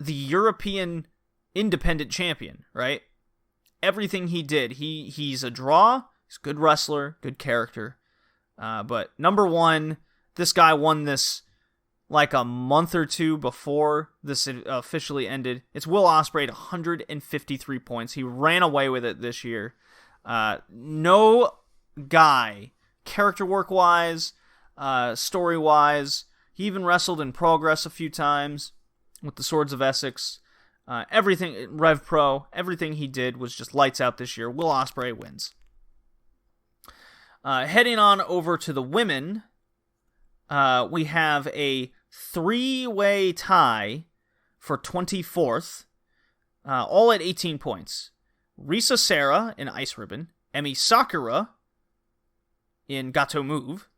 European independent champion, right? Everything he did, he's a draw, he's a good wrestler, good character. But number 1, this guy won this like a month or two before this officially ended. It's Will Ospreay at 153 points. He ran away with it this year. No guy, character work-wise, story-wise, he even wrestled in Progress a few times with the Swords of Essex. Everything, Rev Pro, everything he did was just lights out this year. Will Ospreay wins. Heading on over to the women, we have a 3-way tie for 24th, all at 18 points. Risa Sera in Ice Ribbon, Emi Sakura in Gato Move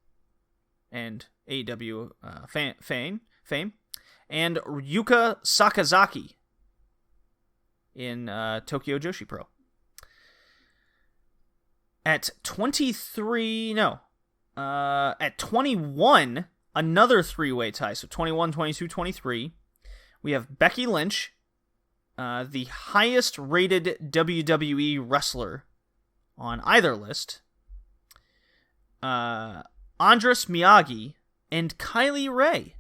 and AEW fame, and Ryuka Sakazaki in Tokyo Joshi Pro. At 21, another 3-way tie. So 21, 22, 23. We have Becky Lynch, the highest rated WWE wrestler on either list. Andres Miyagi and Kylie Ray.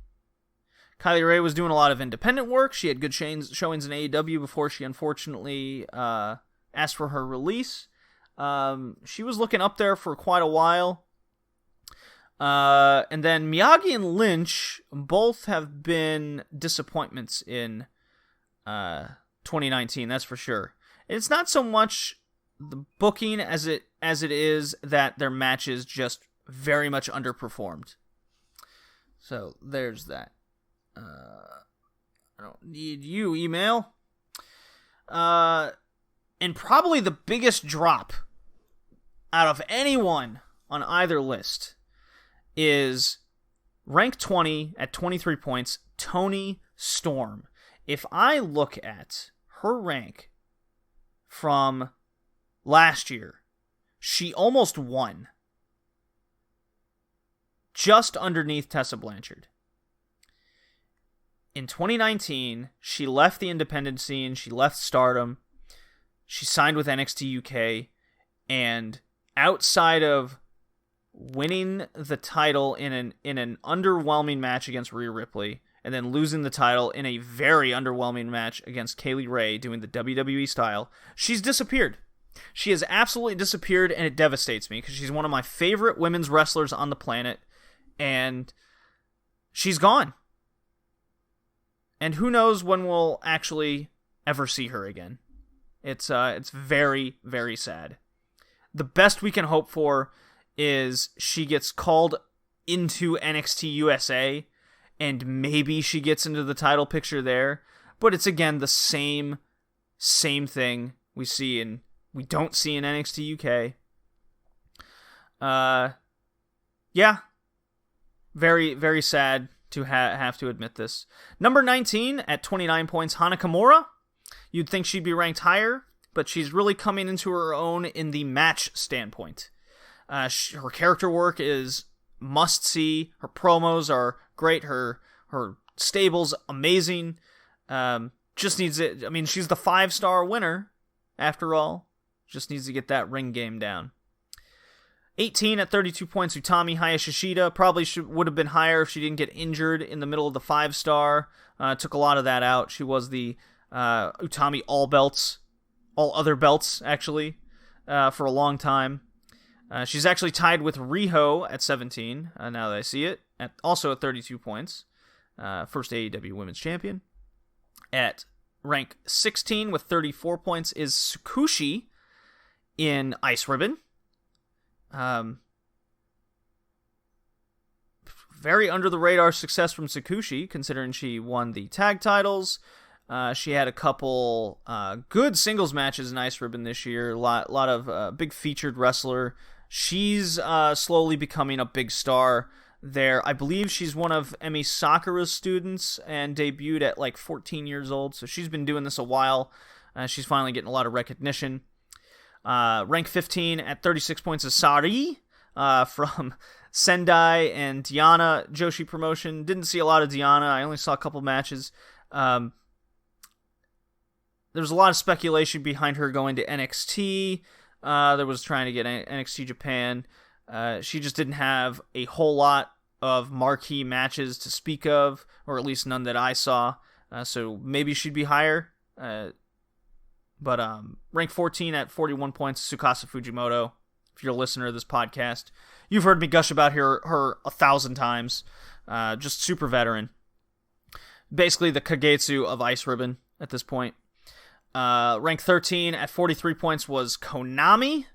Kylie Ray was doing a lot of independent work. She had good showings in AEW before she unfortunately asked for her release. She was looking up there for quite a while. And then Miyagi and Lynch both have been disappointments in 2019, that's for sure. It's not so much the booking as it is that their matches just very much underperformed. So there's that. I don't need you, email. And probably the biggest drop out of anyone on either list is rank 20 at 23 points, Toni Storm. If I look at her rank from last year, she almost won. Just underneath Tessa Blanchard. In 2019, she left the independent scene, she left Stardom, she signed with NXT UK, and outside of winning the title in an underwhelming match against Rhea Ripley, and then losing the title in a very underwhelming match against Kaylee Ray doing the WWE style, she's disappeared. She has absolutely disappeared, and it devastates me because she's one of my favorite women's wrestlers on the planet, and she's gone. And who knows when we'll actually ever see her again. It's very, very sad. The best we can hope for is she gets called into NXT USA, and maybe she gets into the title picture there. But it's again the same thing we don't see in NXT UK. Yeah. Very, very sad to have to admit this. Number 19 at 29 points, Hana Kimura. You'd think she'd be ranked higher, but she's really coming into her own in the match standpoint. Her character work is must-see. Her promos are great. Her stable's amazing. Just needs it. I mean, she's the 5-star winner, after all. Just needs to get that ring game down. 18 at 32 points, Utami Hayashishida. Probably would have been higher if she didn't get injured in the middle of the 5-star. Took a lot of that out. She was the Utami all other belts, actually, for a long time. She's actually tied with Riho at 17, now that I see it, also at 32 points. First AEW Women's Champion. At rank 16 with 34 points is Tsukushi in Ice Ribbon. Very under the radar success from Tsukushi, considering she won the tag titles. She had a couple good singles matches in Ice Ribbon this year. A lot of big featured wrestler. She's slowly becoming a big star there. I believe she's one of Emi Sakura's students and debuted at like 14 years old. So she's been doing this a while. She's finally getting a lot of recognition. Rank 15 at 36 points is Sari from Sendai and Diana Joshi promotion. Didn't see a lot of Diana. I only saw a couple matches. There was a lot of speculation behind her going to NXT. There was trying to get NXT Japan. She just didn't have a whole lot of marquee matches to speak of, or at least none that I saw. So maybe she'd be higher. But rank 14 at 41 points, Tsukasa Fujimoto. If you're a listener of this podcast, you've heard me gush about her 1,000 times. Just super veteran. Basically the Kagetsu of Ice Ribbon at this point. Rank 13 at 43 points was Konami.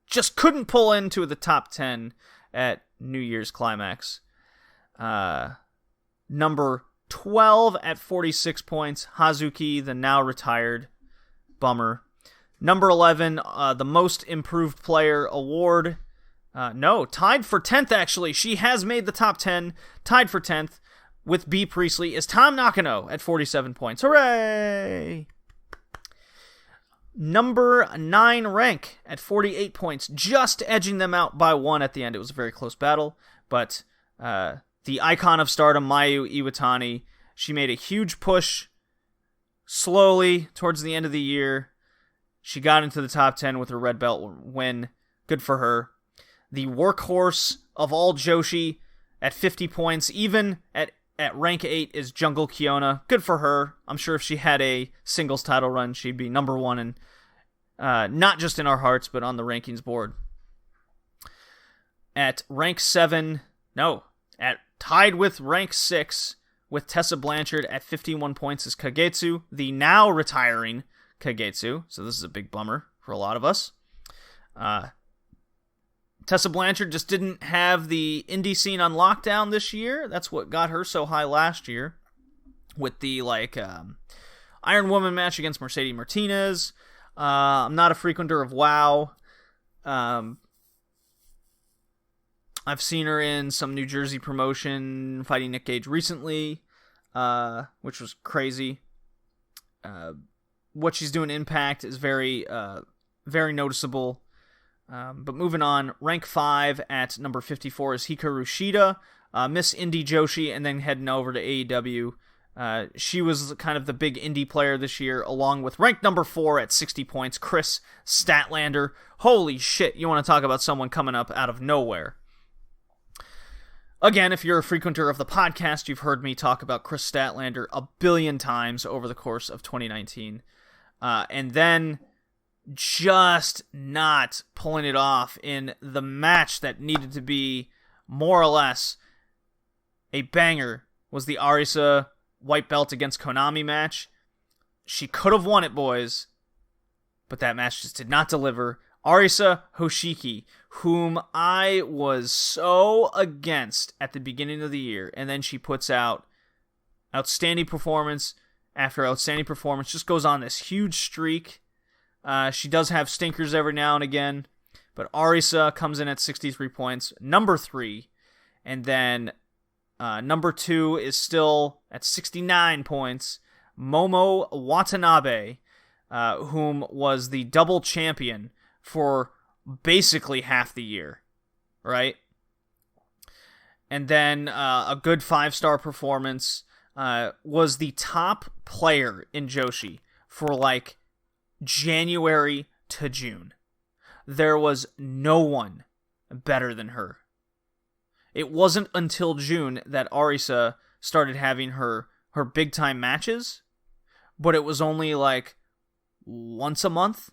Just couldn't pull into the top 10 at New Year's Climax. Number 12 at 46 points, Hazuki, the now retired. Bummer. Number 11, the Most Improved Player award. No, tied for 10th, actually. She has made the top 10, tied for 10th with B. Priestley, is Tam Nakano at 47 points. Hooray! Number 9 rank at 48 points, just edging them out by 1 at the end. It was a very close battle, but the icon of stardom, Mayu Iwatani, she made a huge push slowly towards the end of the year. She got into the top 10 with her red belt win. Good for her. The workhorse of all Joshi at 50 points, even at rank 8, is Jungle Kiona. Good for her. I'm sure if she had a singles title run, she'd be number 1, and not just in our hearts, but on the rankings board. At rank 7, tied with rank 6, with Tessa Blanchard at 51 points is Kagetsu, the now retiring Kagetsu. So this is a big bummer for a lot of us. Tessa Blanchard just didn't have the indie scene on lockdown this year. That's what got her so high last year with the Iron Woman match against Mercedes Martinez. I'm not a frequenter of WoW. I've seen her in some New Jersey promotion fighting Nick Gage recently, which was crazy. What she's doing in Impact is very noticeable. But moving on, rank 5 at number 54 is Hikaru Shida, Miss Indie Joshi, and then heading over to AEW. She was kind of the big indie player this year, along with rank number 4 at 60 points, Chris Statlander. Holy shit, you want to talk about someone coming up out of nowhere. Again, if you're a frequenter of the podcast, you've heard me talk about Chris Statlander a billion times over the course of 2019. And then just not pulling it off in the match that needed to be more or less a banger was the Arisa white belt against Konami match. She could have won it, boys, but that match just did not deliver. Arisa Hoshiki, whom I was so against at the beginning of the year, and then she puts out outstanding performance after outstanding performance, just goes on this huge streak. She does have stinkers every now and again, But Arisa comes in at 63 points, number 3. And then number 2 is still at 69 points. Momo Watanabe, whom was the double champion for basically half the year, right? And then a good 5-star performance, was the top player in Joshi for like January to June. There was no one better than her. It wasn't until June that Arisa started having her big-time matches, but it was only like once a month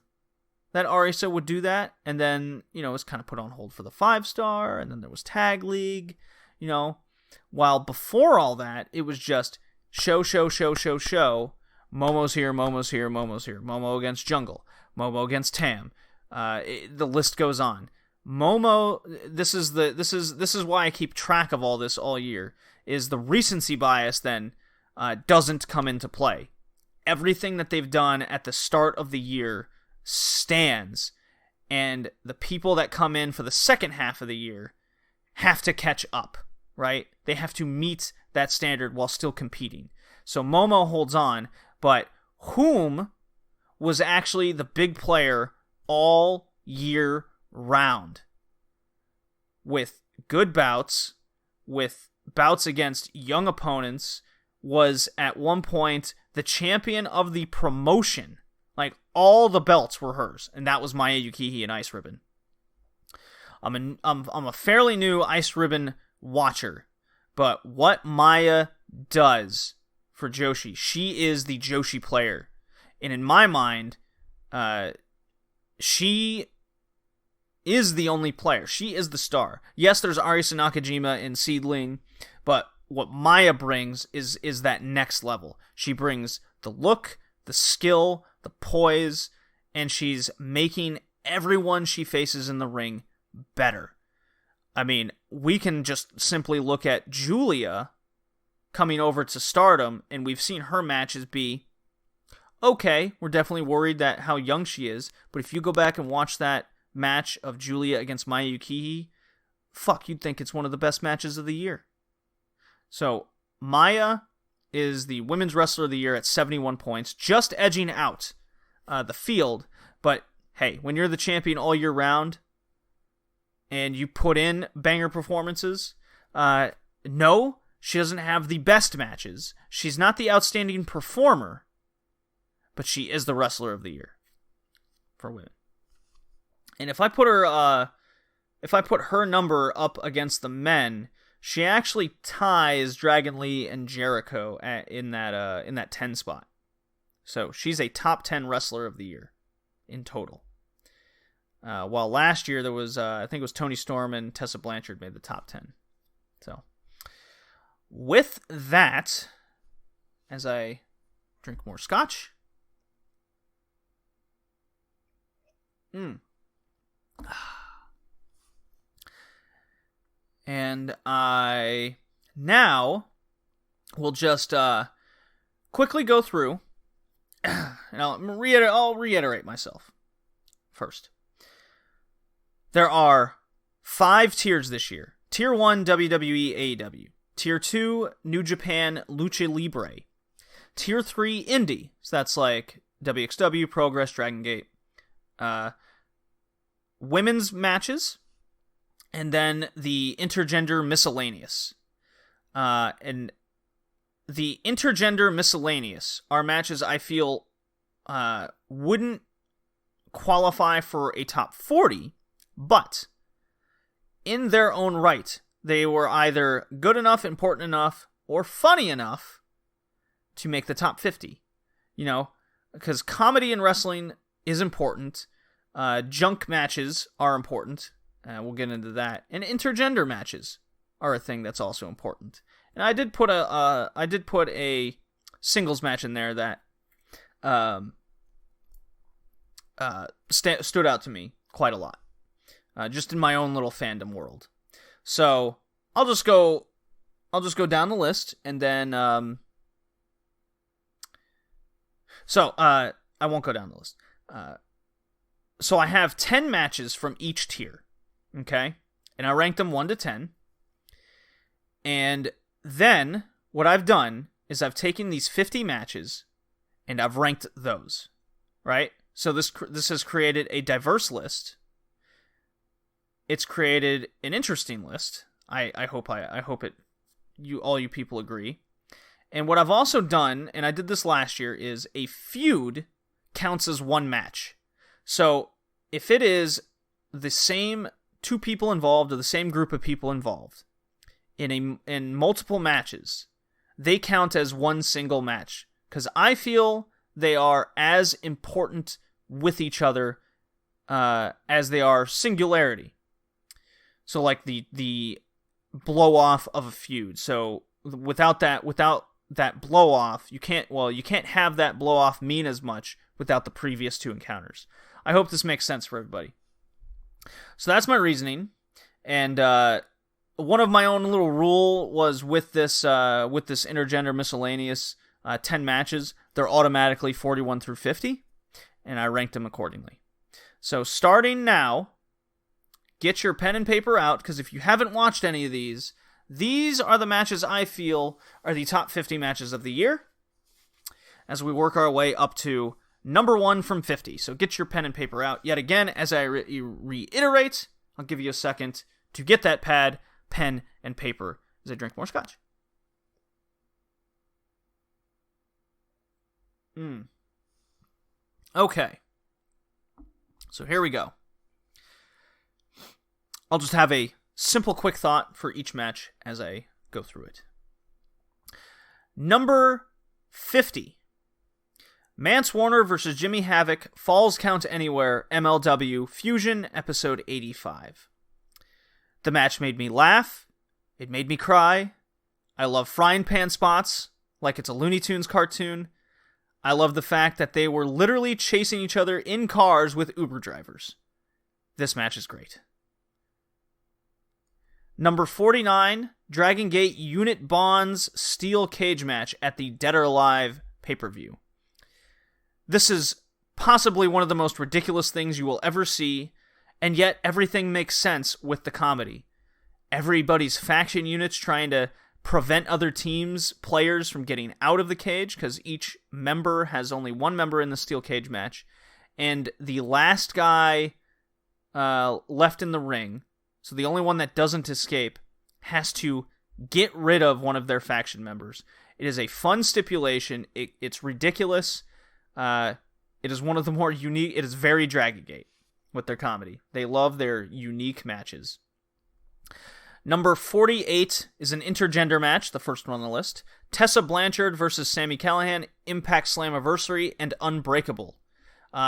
that Arisa would do that, and then, it was kind of put on hold for the 5-star, and then there was Tag League, while before all that, it was just show, Momo's here, Momo against Jungle, Momo against Tam, the list goes on. Momo, this is why I keep track of all this all year, is the recency bias then doesn't come into play. Everything that they've done at the start of the year stands, and the people that come in for the second half of the year have to catch up, right? They have to meet that standard while still competing. So Momo holds on, but whom was actually the big player all year round, with good bouts, with bouts against young opponents, was at one point the champion of the promotion. Like, all the belts were hers, and that was Maya Yukihi and Ice Ribbon. I'm a fairly new Ice Ribbon watcher, but what Maya does for Joshi, she is the Joshi player, and in my mind, she is the only player. She is the star. Yes, there's Arisa Nakajima in Seedling, but what Maya brings is that next level. She brings the look, the skill, the poise, and she's making everyone she faces in the ring better. I mean, we can just simply look at Julia coming over to Stardom, and we've seen her matches be okay. We're definitely worried that how young she is, but if you go back and watch that match of Julia against Maya Yukihi, you'd think it's one of the best matches of the year. So, Maya is the Women's Wrestler of the Year at 71 points, just edging out the field. But, hey, when you're the champion all year round, and you put in banger performances, no, she doesn't have the best matches. She's not the outstanding performer, but she is the Wrestler of the Year for women. And if I put her number up against the men, she actually ties Dragon Lee and Jericho in that 10 spot. So she's a top 10 Wrestler of the Year in total. While last year there was, I think it was Toni Storm and Tessa Blanchard made the top 10. So with that, as I drink more scotch, and I now will just quickly go through, and I'll reiterate myself first. There are 5 tiers this year. Tier 1, WWE AEW. Tier 2, New Japan Lucha Libre. Tier 3, Indie. So that's like WXW, Progress, Dragon Gate. Women's matches. And then the intergender miscellaneous. And the intergender miscellaneous are matches I feel wouldn't qualify for a top 40, but in their own right, they were either good enough, important enough, or funny enough to make the top 50. Because comedy in wrestling is important. Junk matches are important. We'll get into that. And intergender matches are a thing that's also important. And I did put a singles match in there that stood out to me quite a lot. Just in my own little fandom world. So I'll just go down the list, and then I won't go down the list. So I have 10 matches from each tier, okay? And I ranked them 1 to 10. And then what I've done is I've taken these 50 matches and I've ranked those, right? So this has created a diverse list. It's created an interesting list. I hope all you people agree. And what I've also done, and I did this last year, is a feud counts as one match. So if it is the same two people involved or the same group of people involved in multiple matches, they count as one single match. Because I feel they are as important with each other as they are singularity. So like the blow off of a feud. So without that blow off, you can't have that blow off mean as much without the previous two encounters. I hope this makes sense for everybody. So that's my reasoning. And one of my own little rule was with this intergender miscellaneous 10 matches, they're automatically 41 through 50, and I ranked them accordingly. So starting now, get your pen and paper out, because if you haven't watched any of these are the matches I feel are the top 50 matches of the year, as we work our way up to number 1 from 50. So get your pen and paper out. Yet again, as I reiterate, I'll give you a second to get that pen, and paper as I drink more scotch. Okay. So here we go. I'll just have a simple quick thought for each match as I go through it. Number 50. Mance Warner versus Jimmy Havoc, Falls Count Anywhere, MLW, Fusion, episode 85. The match made me laugh. It made me cry. I love frying pan spots, like it's a Looney Tunes cartoon. I love the fact that they were literally chasing each other in cars with Uber drivers. This match is great. Number 49, Dragon Gate Unit Bonds Steel Cage match at the Dead or Alive pay-per-view. This is possibly one of the most ridiculous things you will ever see, and yet everything makes sense with the comedy. Everybody's faction units trying to prevent other teams' players from getting out of the cage, because each member has only one member in the steel cage match, and the last guy left in the ring, so the only one that doesn't escape, has to get rid of one of their faction members. It is a fun stipulation. It's ridiculous. It is one of the more unique. It is very Dragon Gate with their comedy. They love their unique matches. Number 48 is an intergender match, the first one on the list. Tessa Blanchard versus Sami Callihan, Impact Slammiversary, and Unbreakable.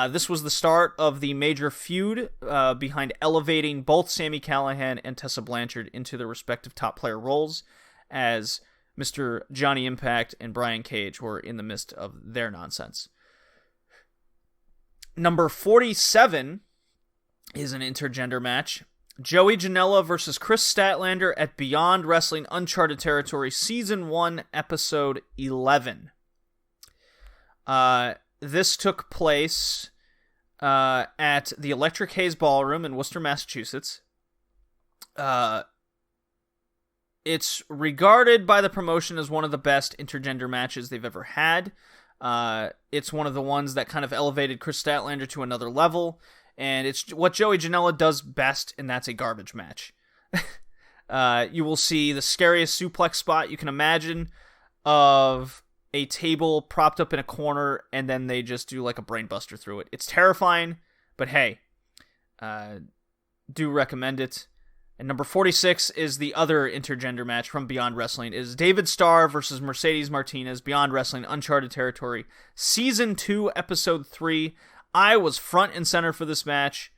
This was the start of the major feud behind elevating both Sami Callihan and Tessa Blanchard into their respective top player roles, as Mr. Johnny Impact and Brian Cage were in the midst of their nonsense. Number 47 is an intergender match. Joey Janela versus Chris Statlander at Beyond Wrestling Uncharted Territory, Season 1, Episode 11. This took place at the Electric Haze Ballroom in Worcester, Massachusetts. It's regarded by the promotion as one of the best intergender matches they've ever had. It's one of the ones that kind of elevated Chris Statlander to another level, and it's what Joey Janela does best, and that's a garbage match. You will see the scariest suplex spot you can imagine of a table propped up in a corner, and then they just do like a brain buster through it. It's terrifying, but hey, do recommend it. And number 46 is the other intergender match from Beyond Wrestling. It is David Starr versus Mercedes Martinez, Beyond Wrestling Uncharted Territory, Season 2, Episode 3. I was front and center for this match.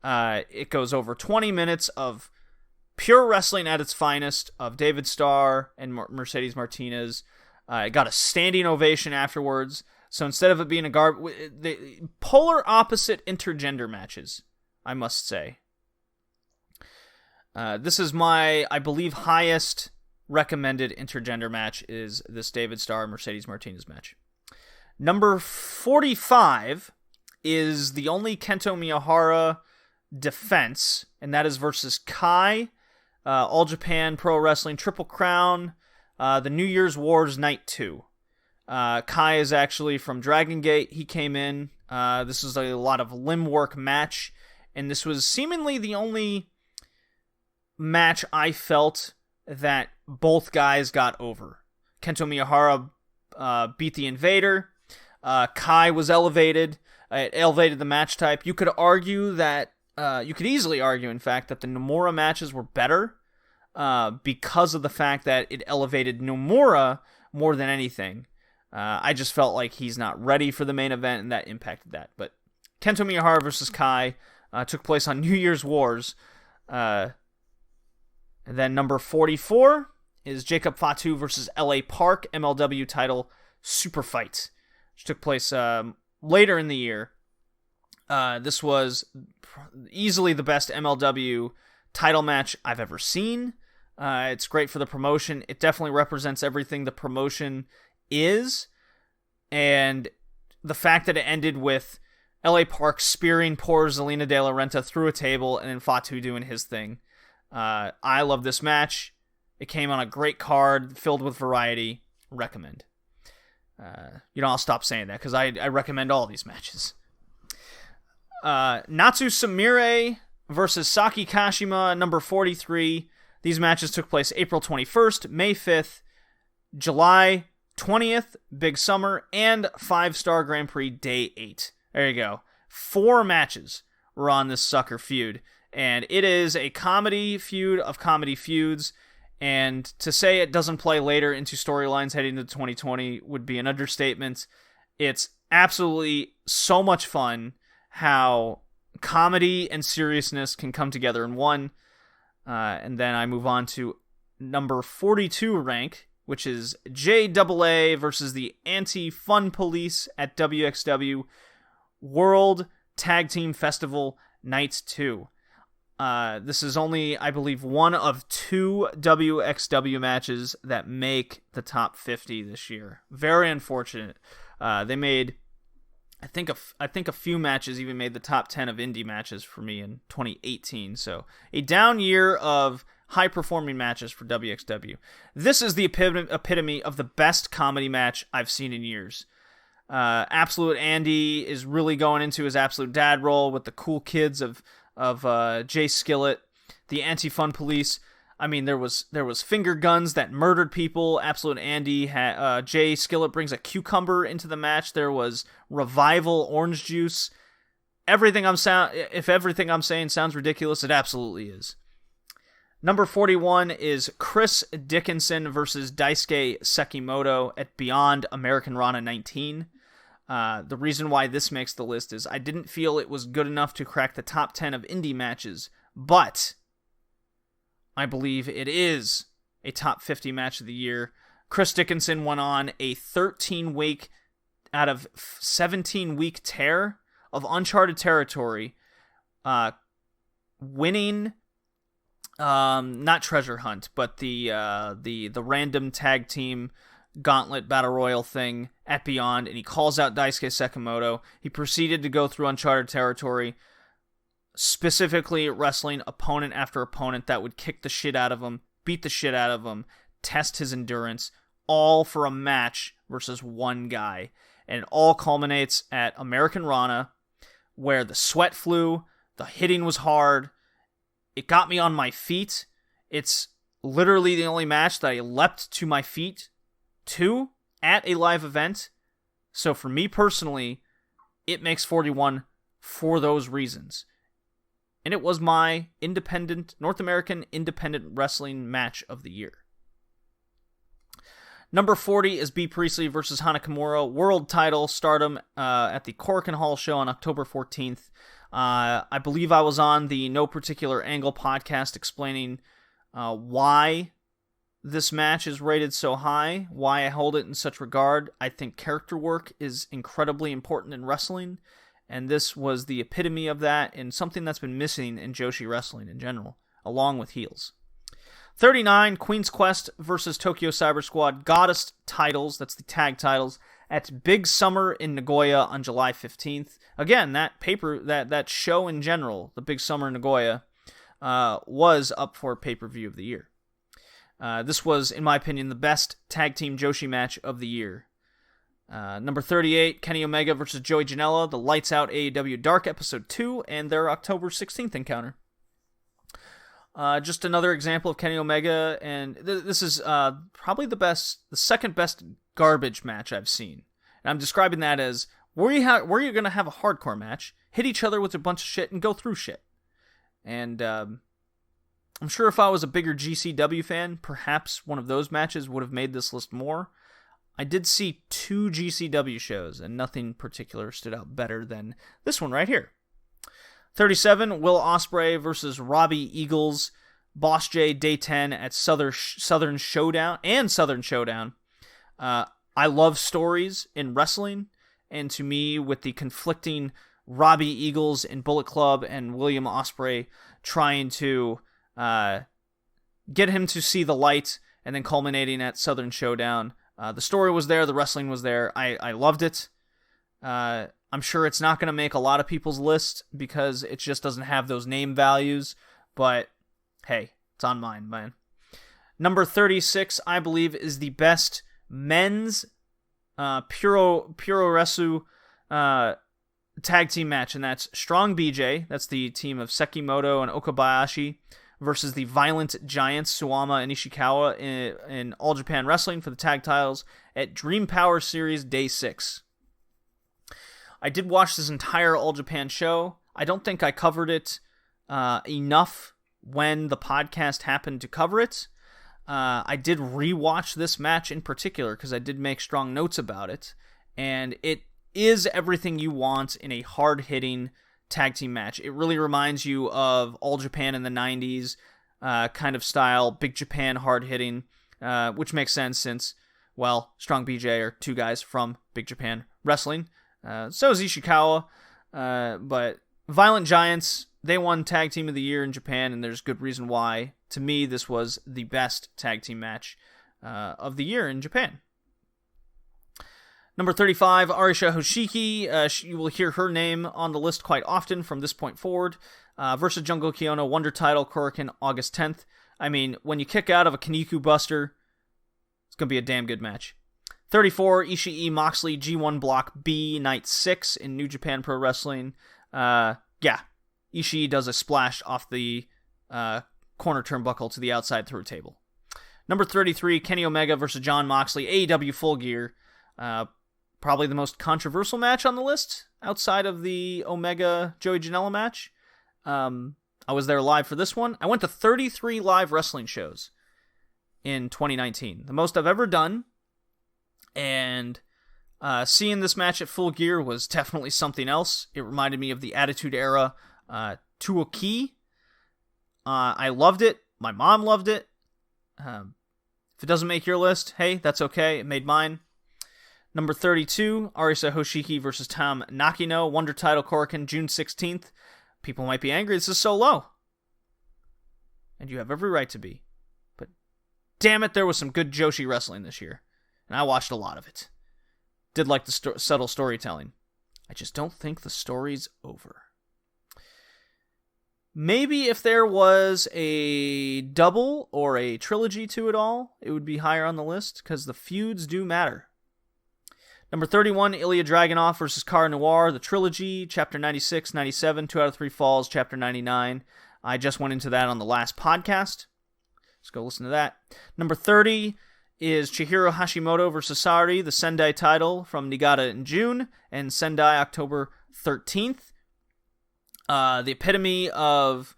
It goes over 20 minutes of pure wrestling at its finest, of David Starr and Mercedes Martinez. It got a standing ovation afterwards. So instead of it being the polar opposite intergender matches, I must say. This is my, I believe, highest recommended intergender match is this David Starr Mercedes Martinez match. Number 45 is the only Kento Miyahara defense, and that is versus Kai, All Japan Pro Wrestling Triple Crown, the New Year's Wars Night 2. Kai is actually from Dragon Gate. He came in. This was a lot of limb work match, and this was seemingly the only match I felt that both guys got over. Kento Miyahara beat the Invader. Kai was elevated. It elevated the match type. You could argue that, you could easily argue, in fact, that the Nomura matches were better because of the fact that it elevated Nomura more than anything. I just felt like he's not ready for the main event, and that impacted that. But Kento Miyahara versus Kai took place on New Year's Wars. And then number 44 is Jacob Fatu versus LA Park, MLW title Super Fight, which took place later in the year. This was easily the best MLW title match I've ever seen. It's great for the promotion. It definitely represents everything the promotion is, and the fact that it ended with LA Park spearing poor Zelina De La Renta through a table and then Fatu doing his thing. I love this match. It came on a great card filled with variety. Recommend. I'll stop saying that because I recommend all these matches. Natsu Samire versus Saki Kashima, number 43. These matches took place April 21st, May 5th, July 20th, Big Summer, and 5-Star Grand Prix Day 8. There you go. 4 matches were on this sucker feud. And it is a comedy feud of comedy feuds. And to say it doesn't play later into storylines heading into 2020 would be an understatement. It's absolutely so much fun how comedy and seriousness can come together in one. And then I move on to number 42 rank, which is JAA versus the Anti-Fun Police at WXW World Tag Team Festival Night 2. This is only, I believe, one of 2 WXW matches that make the top 50 this year. Very unfortunate. They made, I think a few matches even made the top 10 of indie matches for me in 2018. So a down year of high-performing matches for WXW. This is the epitome of the best comedy match I've seen in years. Absolute Andy is really going into his absolute dad role with the cool kids of Jay Skillett, the Anti-Fun Police. I mean, there was finger guns that murdered people. Absolute Andy Jay Skillett brings a cucumber into the match. There was revival orange juice. If everything I'm saying sounds ridiculous, it absolutely is. Number 41 is Chris Dickinson versus Daisuke Sekimoto at Beyond American Rana 19. The reason why this makes the list is I didn't feel it was good enough to crack the top 10 of indie matches, but I believe it is a top 50 match of the year. Chris Dickinson went on a 13-week out of 17-week tear of uncharted territory, winning not Treasure Hunt, but the random tag team gauntlet battle royal thing at Beyond, and he calls out Daisuke Sekimoto. He proceeded to go through uncharted territory, specifically wrestling opponent after opponent that would kick the shit out of him, beat the shit out of him, test his endurance, all for a match versus one guy. And it all culminates at American Rana, where the sweat flew, the hitting was hard, it got me on my feet. It's literally the only match that I leapt to my feet to at a live event. So for me personally, it makes 41 for those reasons. And it was my North American independent wrestling match of the year. Number 40 is B. Priestley versus Hana Kimura, world title, Stardom, at the Korakuen Hall show on October 14th. I believe I was on the No Particular Angle podcast explaining why this match is rated so high, why I hold it in such regard. I think character work is incredibly important in wrestling, and this was the epitome of that, and something that's been missing in Joshi wrestling in general, along with heels. 39, Queen's Quest versus Tokyo Cyber Squad, Goddess titles, that's the tag titles, at Big Summer in Nagoya on July 15th. Again, that show in general, the Big Summer in Nagoya, was up for pay-per-view of the year. This was, in my opinion, the best tag team Joshi match of the year. Number 38, Kenny Omega versus Joey Janela, the Lights Out AEW Dark Episode 2, and their October 16th encounter. Just another example of Kenny Omega, and this is probably the second best garbage match I've seen. And I'm describing that as where you're going to have a hardcore match, hit each other with a bunch of shit, and go through shit. And I'm sure if I was a bigger GCW fan, perhaps one of those matches would have made this list more. I did see 2 GCW shows, and nothing particular stood out better than this one right here. 37, Will Ospreay versus Robbie Eagles, Boss J, Day 10 at Southern Showdown. I love stories in wrestling, and to me, with the conflicting Robbie Eagles in Bullet Club and William Ospreay trying to get him to see the light, and then culminating at Southern Showdown, the story was there, the wrestling was there. I loved it. I'm sure it's not going to make a lot of people's list because it just doesn't have those name values, but hey, it's on mine, man. Number 36, I believe, is the best men's Puroresu tag team match, and that's Strong BJ, that's the team of Sekimoto and Okabayashi, versus the Violent Giants, Suwama and Ishikawa, in All Japan Wrestling for the tag titles at Dream Power Series Day 6. I did watch this entire All Japan show. I don't think I covered it enough when the podcast happened to cover it. I did rewatch this match in particular because I did make strong notes about it, and it is everything you want in a hard-hitting tag team match. It really reminds you of All Japan in the 90s kind of style, Big Japan hard-hitting, which makes sense since, well, Strong BJ are 2 guys from Big Japan Wrestling. So is Ishikawa, but Violent Giants, they won Tag Team of the Year in Japan, and there's good reason why. To me, this was the best tag team match of the year in Japan. Number 35, Arisha Hoshiki. You will hear her name on the list quite often from this point forward. Versus Jungle Kiona, Wonder Title, Korakuen, August 10th. I mean, when you kick out of a Kaniku Buster, it's going to be a damn good match. 34, Ishii Moxley, G1 Block B, Night 6 in New Japan Pro Wrestling. Ishii does a splash off the corner turnbuckle to the outside through a table. Number 33, Kenny Omega versus Jon Moxley, AEW Full Gear. Probably the most controversial match on the list outside of the Omega-Joey Janela match. I was there live for this one. I went to 33 live wrestling shows in 2019, the most I've ever done. And seeing this match at Full Gear was definitely something else. It reminded me of the Attitude Era to a key. I loved it. My mom loved it. If it doesn't make your list, hey, that's okay. It made mine. Number 32, Arisa Hoshiki versus Tam Nakino, Wonder Title Korakuen, June 16th. People might be angry. This is so low. And you have every right to be. But damn it, there was some good Joshi wrestling this year. And I watched a lot of it. Did like the subtle storytelling. I just don't think the story's over. Maybe if there was a double or a trilogy to it all, it would be higher on the list, because the feuds do matter. Number 31, Ilya Dragunov versus Cara Noir, the trilogy, Chapter 96, 97, 2 out of 3 falls, Chapter 99. I just went into that on the last podcast. Let's go listen to that. Number 30 is Chihiro Hashimoto versus Sari, the Sendai title from Niigata in June, and Sendai October 13th. The epitome of,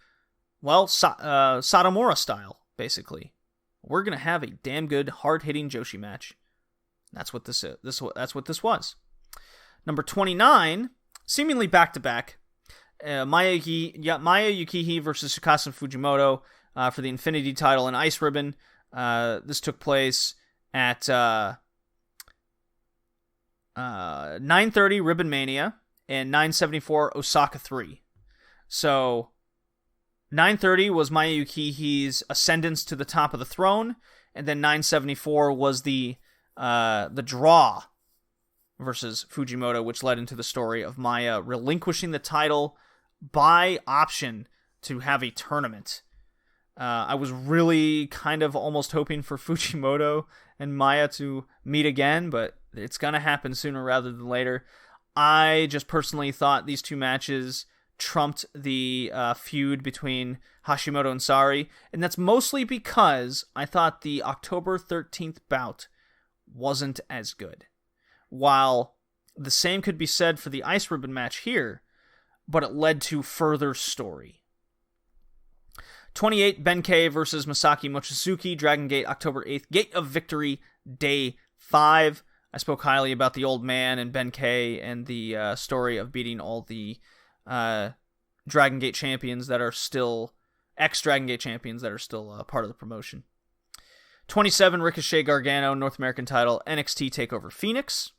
well, Satomura style, basically. We're going to have a damn good, hard-hitting Joshi match. That's what this is. That's what this was. Number 29, seemingly back-to-back, Maya Yukihi versus Shikasa Fujimoto for the Infinity title and Ice Ribbon. This took place at 9:30 Ribbon Mania and 9:74 Osaka 3. So 9:30 was Maya Yukihi's ascendance to the top of the throne, and then 9:74 was the draw versus Fujimoto, which led into the story of Maya relinquishing the title by option to have a tournament. I was really kind of almost hoping for Fujimoto and Maya to meet again, but it's going to happen sooner rather than later. I just personally thought these two matches trumped the feud between Hashimoto and Sari, and that's mostly because I thought the October 13th bout wasn't as good. While the same could be said for the Ice Ribbon match here, but it led to further story. 28, Benkei versus Masaki Mochizuki, Dragon Gate, October 8th, Gate of Victory, Day 5. I spoke highly about the old man and Benkei and the story of beating all the Dragon Gate champions that are still, ex-Dragon Gate champions that are still part of the promotion. 27, Ricochet Gargano, North American title, NXT TakeOver Phoenix.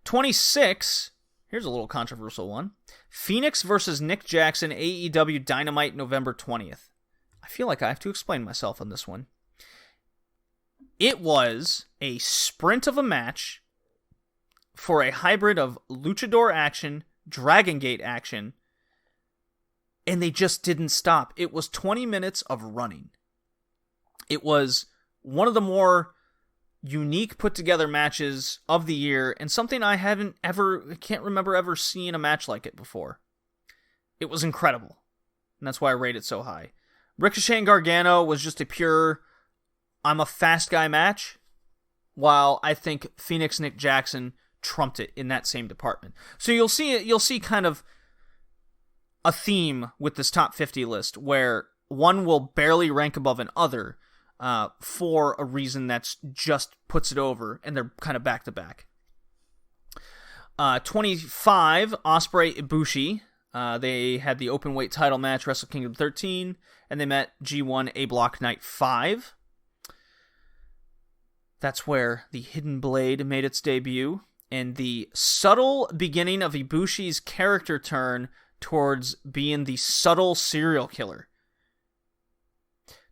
26, here's a little controversial one. Phoenix versus Nick Jackson, AEW Dynamite, November 20th. I feel like I have to explain myself on this one. It was a sprint of a match for a hybrid of luchador action, Dragon Gate action, and they just didn't stop. It was 20 minutes of running. It was one of the more unique put-together matches of the year, and something I can't remember ever seeing a match like it before. It was incredible, and that's why I rate it so high. Ricochet and Gargano was just a pure, I'm a fast guy match, while I think Phoenix Nick Jackson trumped it in that same department. So you'll see kind of a theme with this top 50 list, where one will barely rank above another, for a reason that's just puts it over, and they're kind of back-to-back. 25, Ospreay Ibushi. They had the open weight title match, Wrestle Kingdom 13, and they met G1 A Block Night 5. That's where the Hidden Blade made its debut, and the subtle beginning of Ibushi's character turn towards being the subtle serial killer.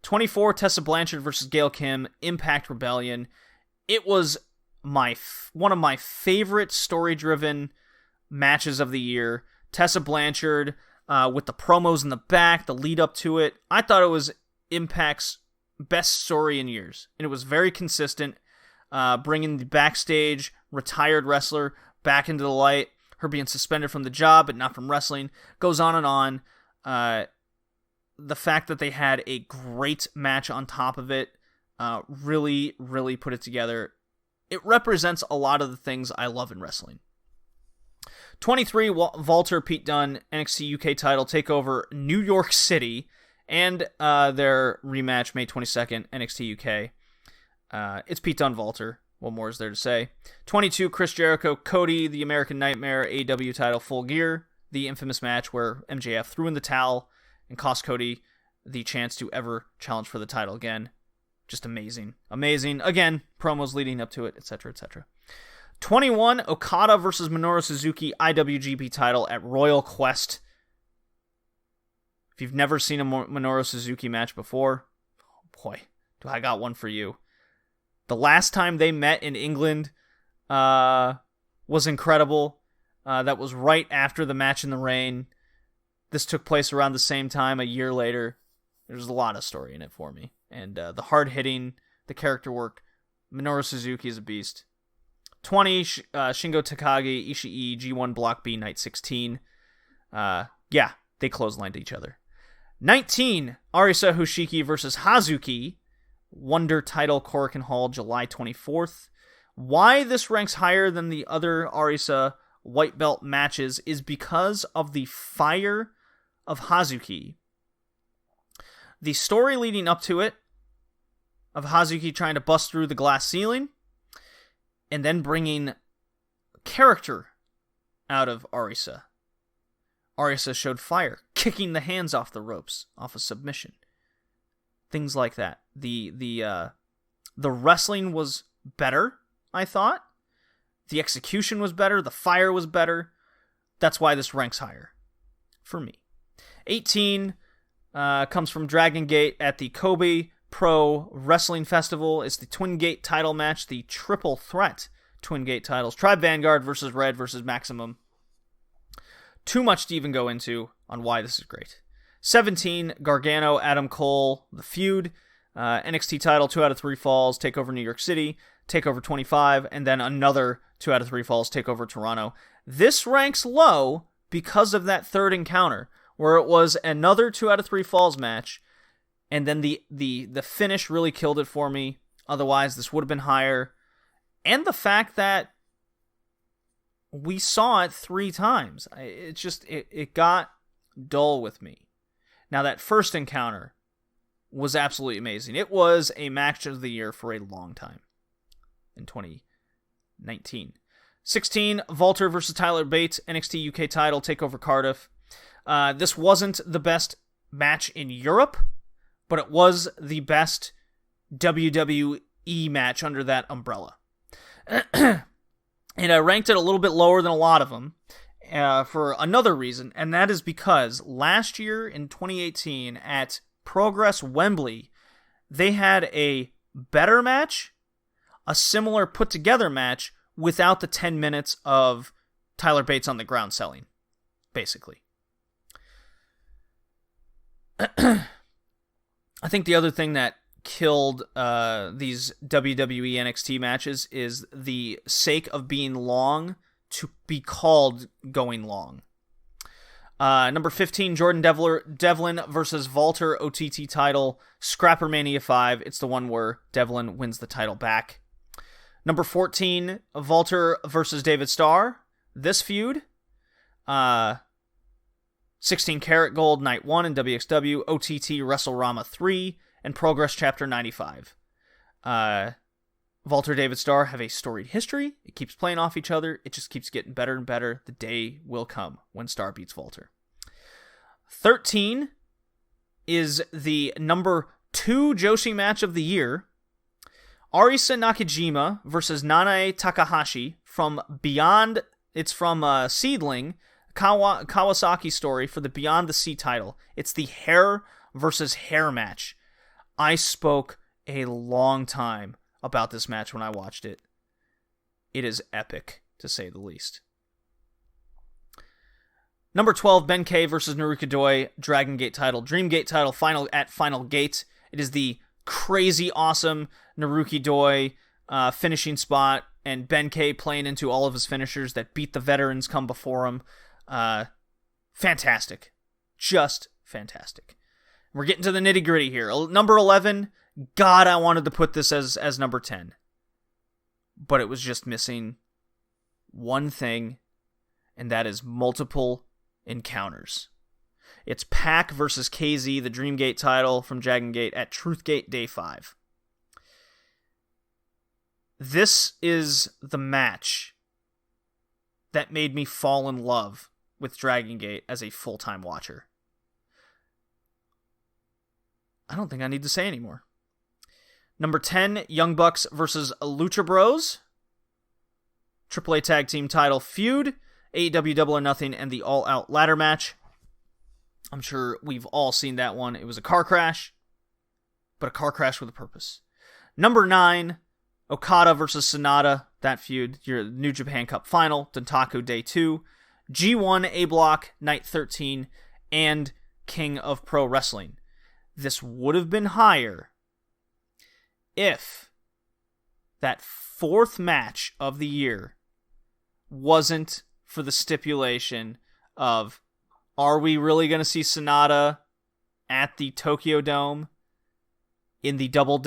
24, Tessa Blanchard versus Gail Kim, Impact Rebellion. It was one of my favorite story-driven matches of the year. Tessa Blanchard, with the promos in the back, the lead-up to it. I thought it was Impact's best story in years, and it was very consistent, bringing the backstage retired wrestler back into the light, her being suspended from the job, but not from wrestling, goes on and on. The fact that they had a great match on top of it really, really put it together. It represents a lot of the things I love in wrestling. 23, Walter, Pete Dunne, NXT UK title, takeover New York City, and their rematch May 22nd, NXT UK. It's Pete Dunne, Walter. What more is there to say? 22, Chris Jericho, Cody, the American Nightmare, AEW title, Full Gear, the infamous match where MJF threw in the towel and cost Cody the chance to ever challenge for the title again. Just amazing. Amazing. Again, promos leading up to it, etc., etc. 21, Okada versus Minoru Suzuki, IWGP title at Royal Quest. If you've never seen a Minoru Suzuki match before, oh boy, do I got one for you. The last time they met in England was incredible. That was right after the match in the rain. This took place around the same time, a year later. There's a lot of story in it for me. And the hard-hitting, the character work, Minoru Suzuki is a beast. 20, Shingo Takagi, Ishii, G1 Block B, Night 16. Yeah, they clotheslined each other. 19, Arisa Hoshiki versus Hazuki, Wonder title, Korakuen Hall, July 24th. Why this ranks higher than the other Arisa white belt matches is because of the fire of Hazuki. The story leading up to it, of Hazuki trying to bust through the glass ceiling, and then bringing character out of Arisa. Arisa showed fire, kicking the hands off the ropes, off a submission. Things like that. The wrestling was better, I thought. The execution was better. The fire was better. That's why this ranks higher for me. 18 comes from Dragon Gate at the Kobe Pro Wrestling Festival. It's the Twin Gate title match, the triple threat Twin Gate titles. Tribe Vanguard versus Red versus Maximum. Too much to even go into on why this is great. 17, Gargano, Adam Cole, the feud. NXT title, 2 out of 3 falls, TakeOver New York City, TakeOver 25, and then another 2 out of 3 falls, TakeOver Toronto. This ranks low because of that third encounter, where it was another 2 out of 3 falls match, and then the finish really killed it for me. Otherwise, this would have been higher. And the fact that we saw it 3 times. It got dull with me. Now, that first encounter was absolutely amazing. It was a match of the year for a long time in 2019. 16, Walter versus Tyler Bates, NXT UK title, TakeOver Cardiff. This wasn't the best match in Europe, but it was the best WWE match under that umbrella. And I ranked it a little bit lower than a lot of them for another reason, and that is because last year in 2018 at Progress Wembley, they had a better match, a similar put-together match, without the 10 minutes of Tyler Bates on the ground selling, basically. I think the other thing that killed these WWE NXT matches is the sake of being long to be called going long. Number 15, Jordan Devlin versus Walter OTT title, Scrapper Mania 5. It's the one where Devlin wins the title back. Number 14, Walter versus David Starr. This feud. 16 Karat Gold Night 1 in WXW, OTT WrestleRama 3, and Progress Chapter 95. Walter David Starr have a storied history. It keeps playing off each other. It just keeps getting better and better. The day will come when Starr beats Walter. 13 is the number 2 Joshi match of the year. Arisa Nakajima versus Nanae Takahashi from Beyond. It's from Seedling, Kawasaki story for the Beyond the Sea title. It's the hair versus hair match. I spoke a long time about this match when I watched it. It is epic, to say the least. Number 12, Ben K versus Naruki Doi, Dragon Gate title, Dream Gate title, Final Gate. It is the crazy awesome Naruki Doi finishing spot, and Ben K playing into all of his finishers that beat the veterans come before him. Fantastic. Just fantastic. We're getting to the nitty gritty here. Number 11, God, I wanted to put this as number 10. But it was just missing one thing, and that is multiple encounters. It's Pac versus KZ, the Dream Gate title from Dragon Gate at Truth Gate Day 5. This is the match that made me fall in love with Dragon Gate as a full-time watcher. I don't think I need to say anymore. Number 10, Young Bucks versus Lucha Bros. AAA Tag Team title feud, AEW Double or Nothing, and the All Out ladder match. I'm sure we've all seen that one. It was a car crash, but a car crash with a purpose. Number 9, Okada versus Sonata. That feud, your New Japan Cup final, Dontaku Day 2, G1 A Block Night 13, and King of Pro Wrestling. This would have been higher if that 4th match of the year wasn't for the stipulation of, are we really going to see Sonata at the Tokyo Dome in the double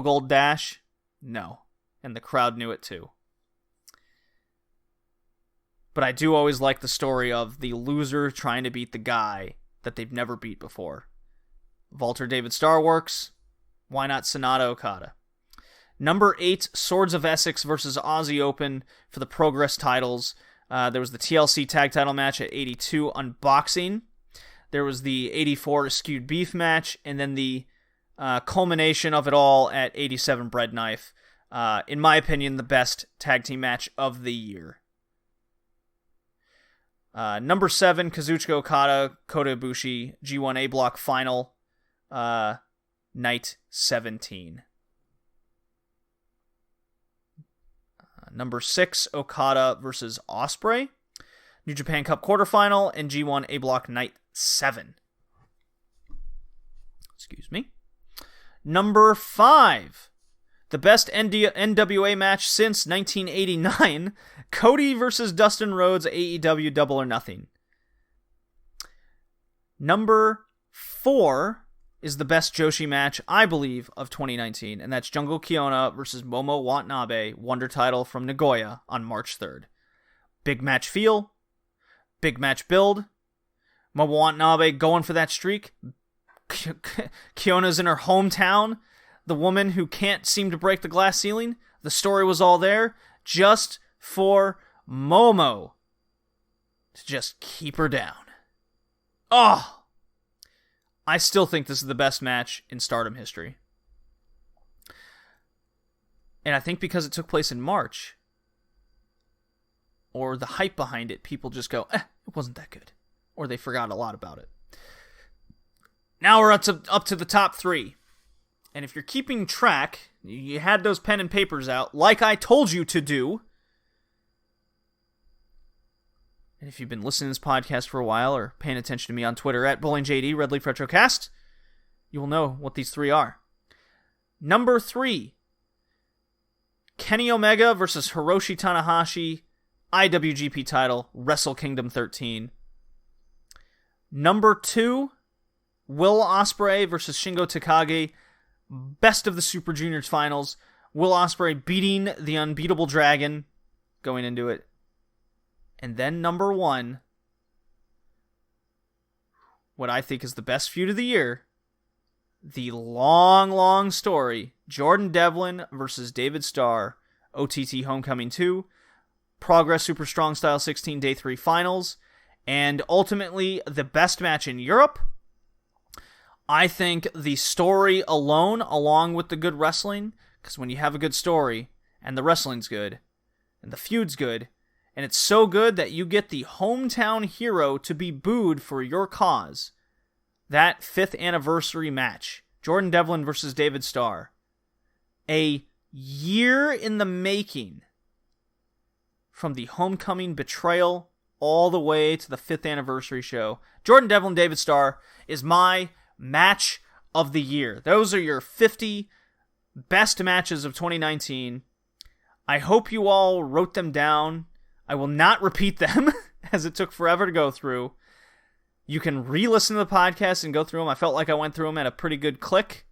gold dash? No. And the crowd knew it too. But I do always like the story of the loser trying to beat the guy that they've never beat before. Walter David Starr works. Why not Sonata Okada? Number 8, Swords of Essex versus Aussie Open for the Progress titles. There was the TLC tag title match at 82 Unboxing. There was the 84 Skewed Beef match, and then the culmination of it all at 87 Bread Knife. In my opinion, the best tag team match of the year. Number 7, Kazuchika Okada, Kota Ibushi, G1 A Block Final, Night 17. Number 6, Okada versus Ospreay. New Japan Cup quarterfinal and G1 A Block Night 7. Excuse me. Number 5, the best NWA match since 1989, Cody versus Dustin Rhodes, AEW Double or Nothing. Number 4 is the best Joshi match, I believe, of 2019, and that's Jungle Kiona versus Momo Watanabe, Wonder title from Nagoya on March 3rd. Big match feel, big match build, Momo Watanabe going for that streak. Kiona's in her hometown, the woman who can't seem to break the glass ceiling. The story was all there just for Momo to just keep her down. Oh, I still think this is the best match in Stardom history. And I think because it took place in March, or the hype behind it, people just go, it wasn't that good. Or they forgot a lot about it. Now we're up to the top 3. And if you're keeping track, you had those pen and papers out, like I told you to do. And if you've been listening to this podcast for a while, or paying attention to me on Twitter at BowlingJD, Red Leaf Retrocast, you will know what these 3 are. Number 3, Kenny Omega versus Hiroshi Tanahashi, IWGP title, Wrestle Kingdom 13. Number 2, Will Ospreay versus Shingo Takagi, best of the Super Juniors finals. Will Ospreay beating the unbeatable Dragon going into it. And then number 1, what I think is the best feud of the year, the long story, Jordan Devlin versus David Starr, OTT Homecoming 2, Progress Super Strong Style 16 Day 3 finals, and ultimately the best match in Europe. I think the story alone, along with the good wrestling, because when you have a good story, and the wrestling's good, and the feud's good, and it's so good that you get the hometown hero to be booed for your cause, that 5th anniversary match, Jordan Devlin versus David Starr, a year in the making, from the homecoming betrayal all the way to the 5th anniversary show. Jordan Devlin, David Starr is my match of the year. Those are your 50 best matches of 2019. I hope you all wrote them down. I will not repeat them, as it took forever to go through. You can re-listen to the podcast and go through them. I felt like I went through them at a pretty good click.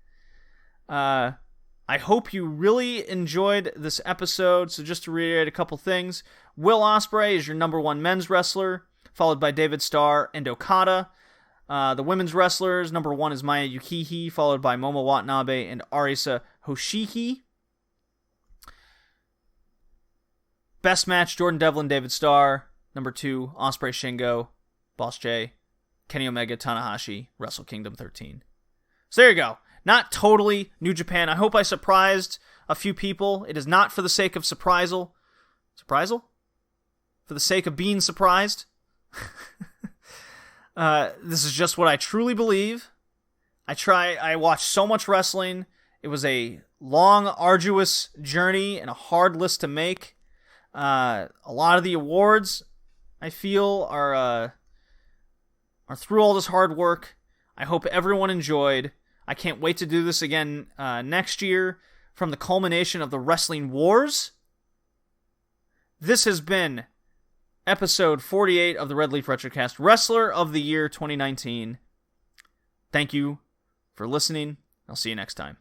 I hope you really enjoyed this episode. So just to reiterate a couple things, Will Ospreay is your number 1 men's wrestler, followed by David Starr and Okada. The women's wrestlers, number 1 is Maya Yukihi, followed by Momo Watanabe and Arisa Hoshiki. Best match, Jordan Devlin, David Starr. Number 2, Ospreay Shingo, Boss J, Kenny Omega, Tanahashi, Wrestle Kingdom 13. So there you go. Not totally New Japan. I hope I surprised a few people. It is not for the sake of surprisal. Surprisal? For the sake of being surprised. This is just what I truly believe. I watched so much wrestling. It was a long, arduous journey and a hard list to make. A lot of the awards, I feel, are through all this hard work. I hope everyone enjoyed. I can't wait to do this again next year from the culmination of the Wrestling Wars. This has been episode 48 of the Red Leaf Retrocast, Wrestler of the Year 2019. Thank you for listening. I'll see you next time.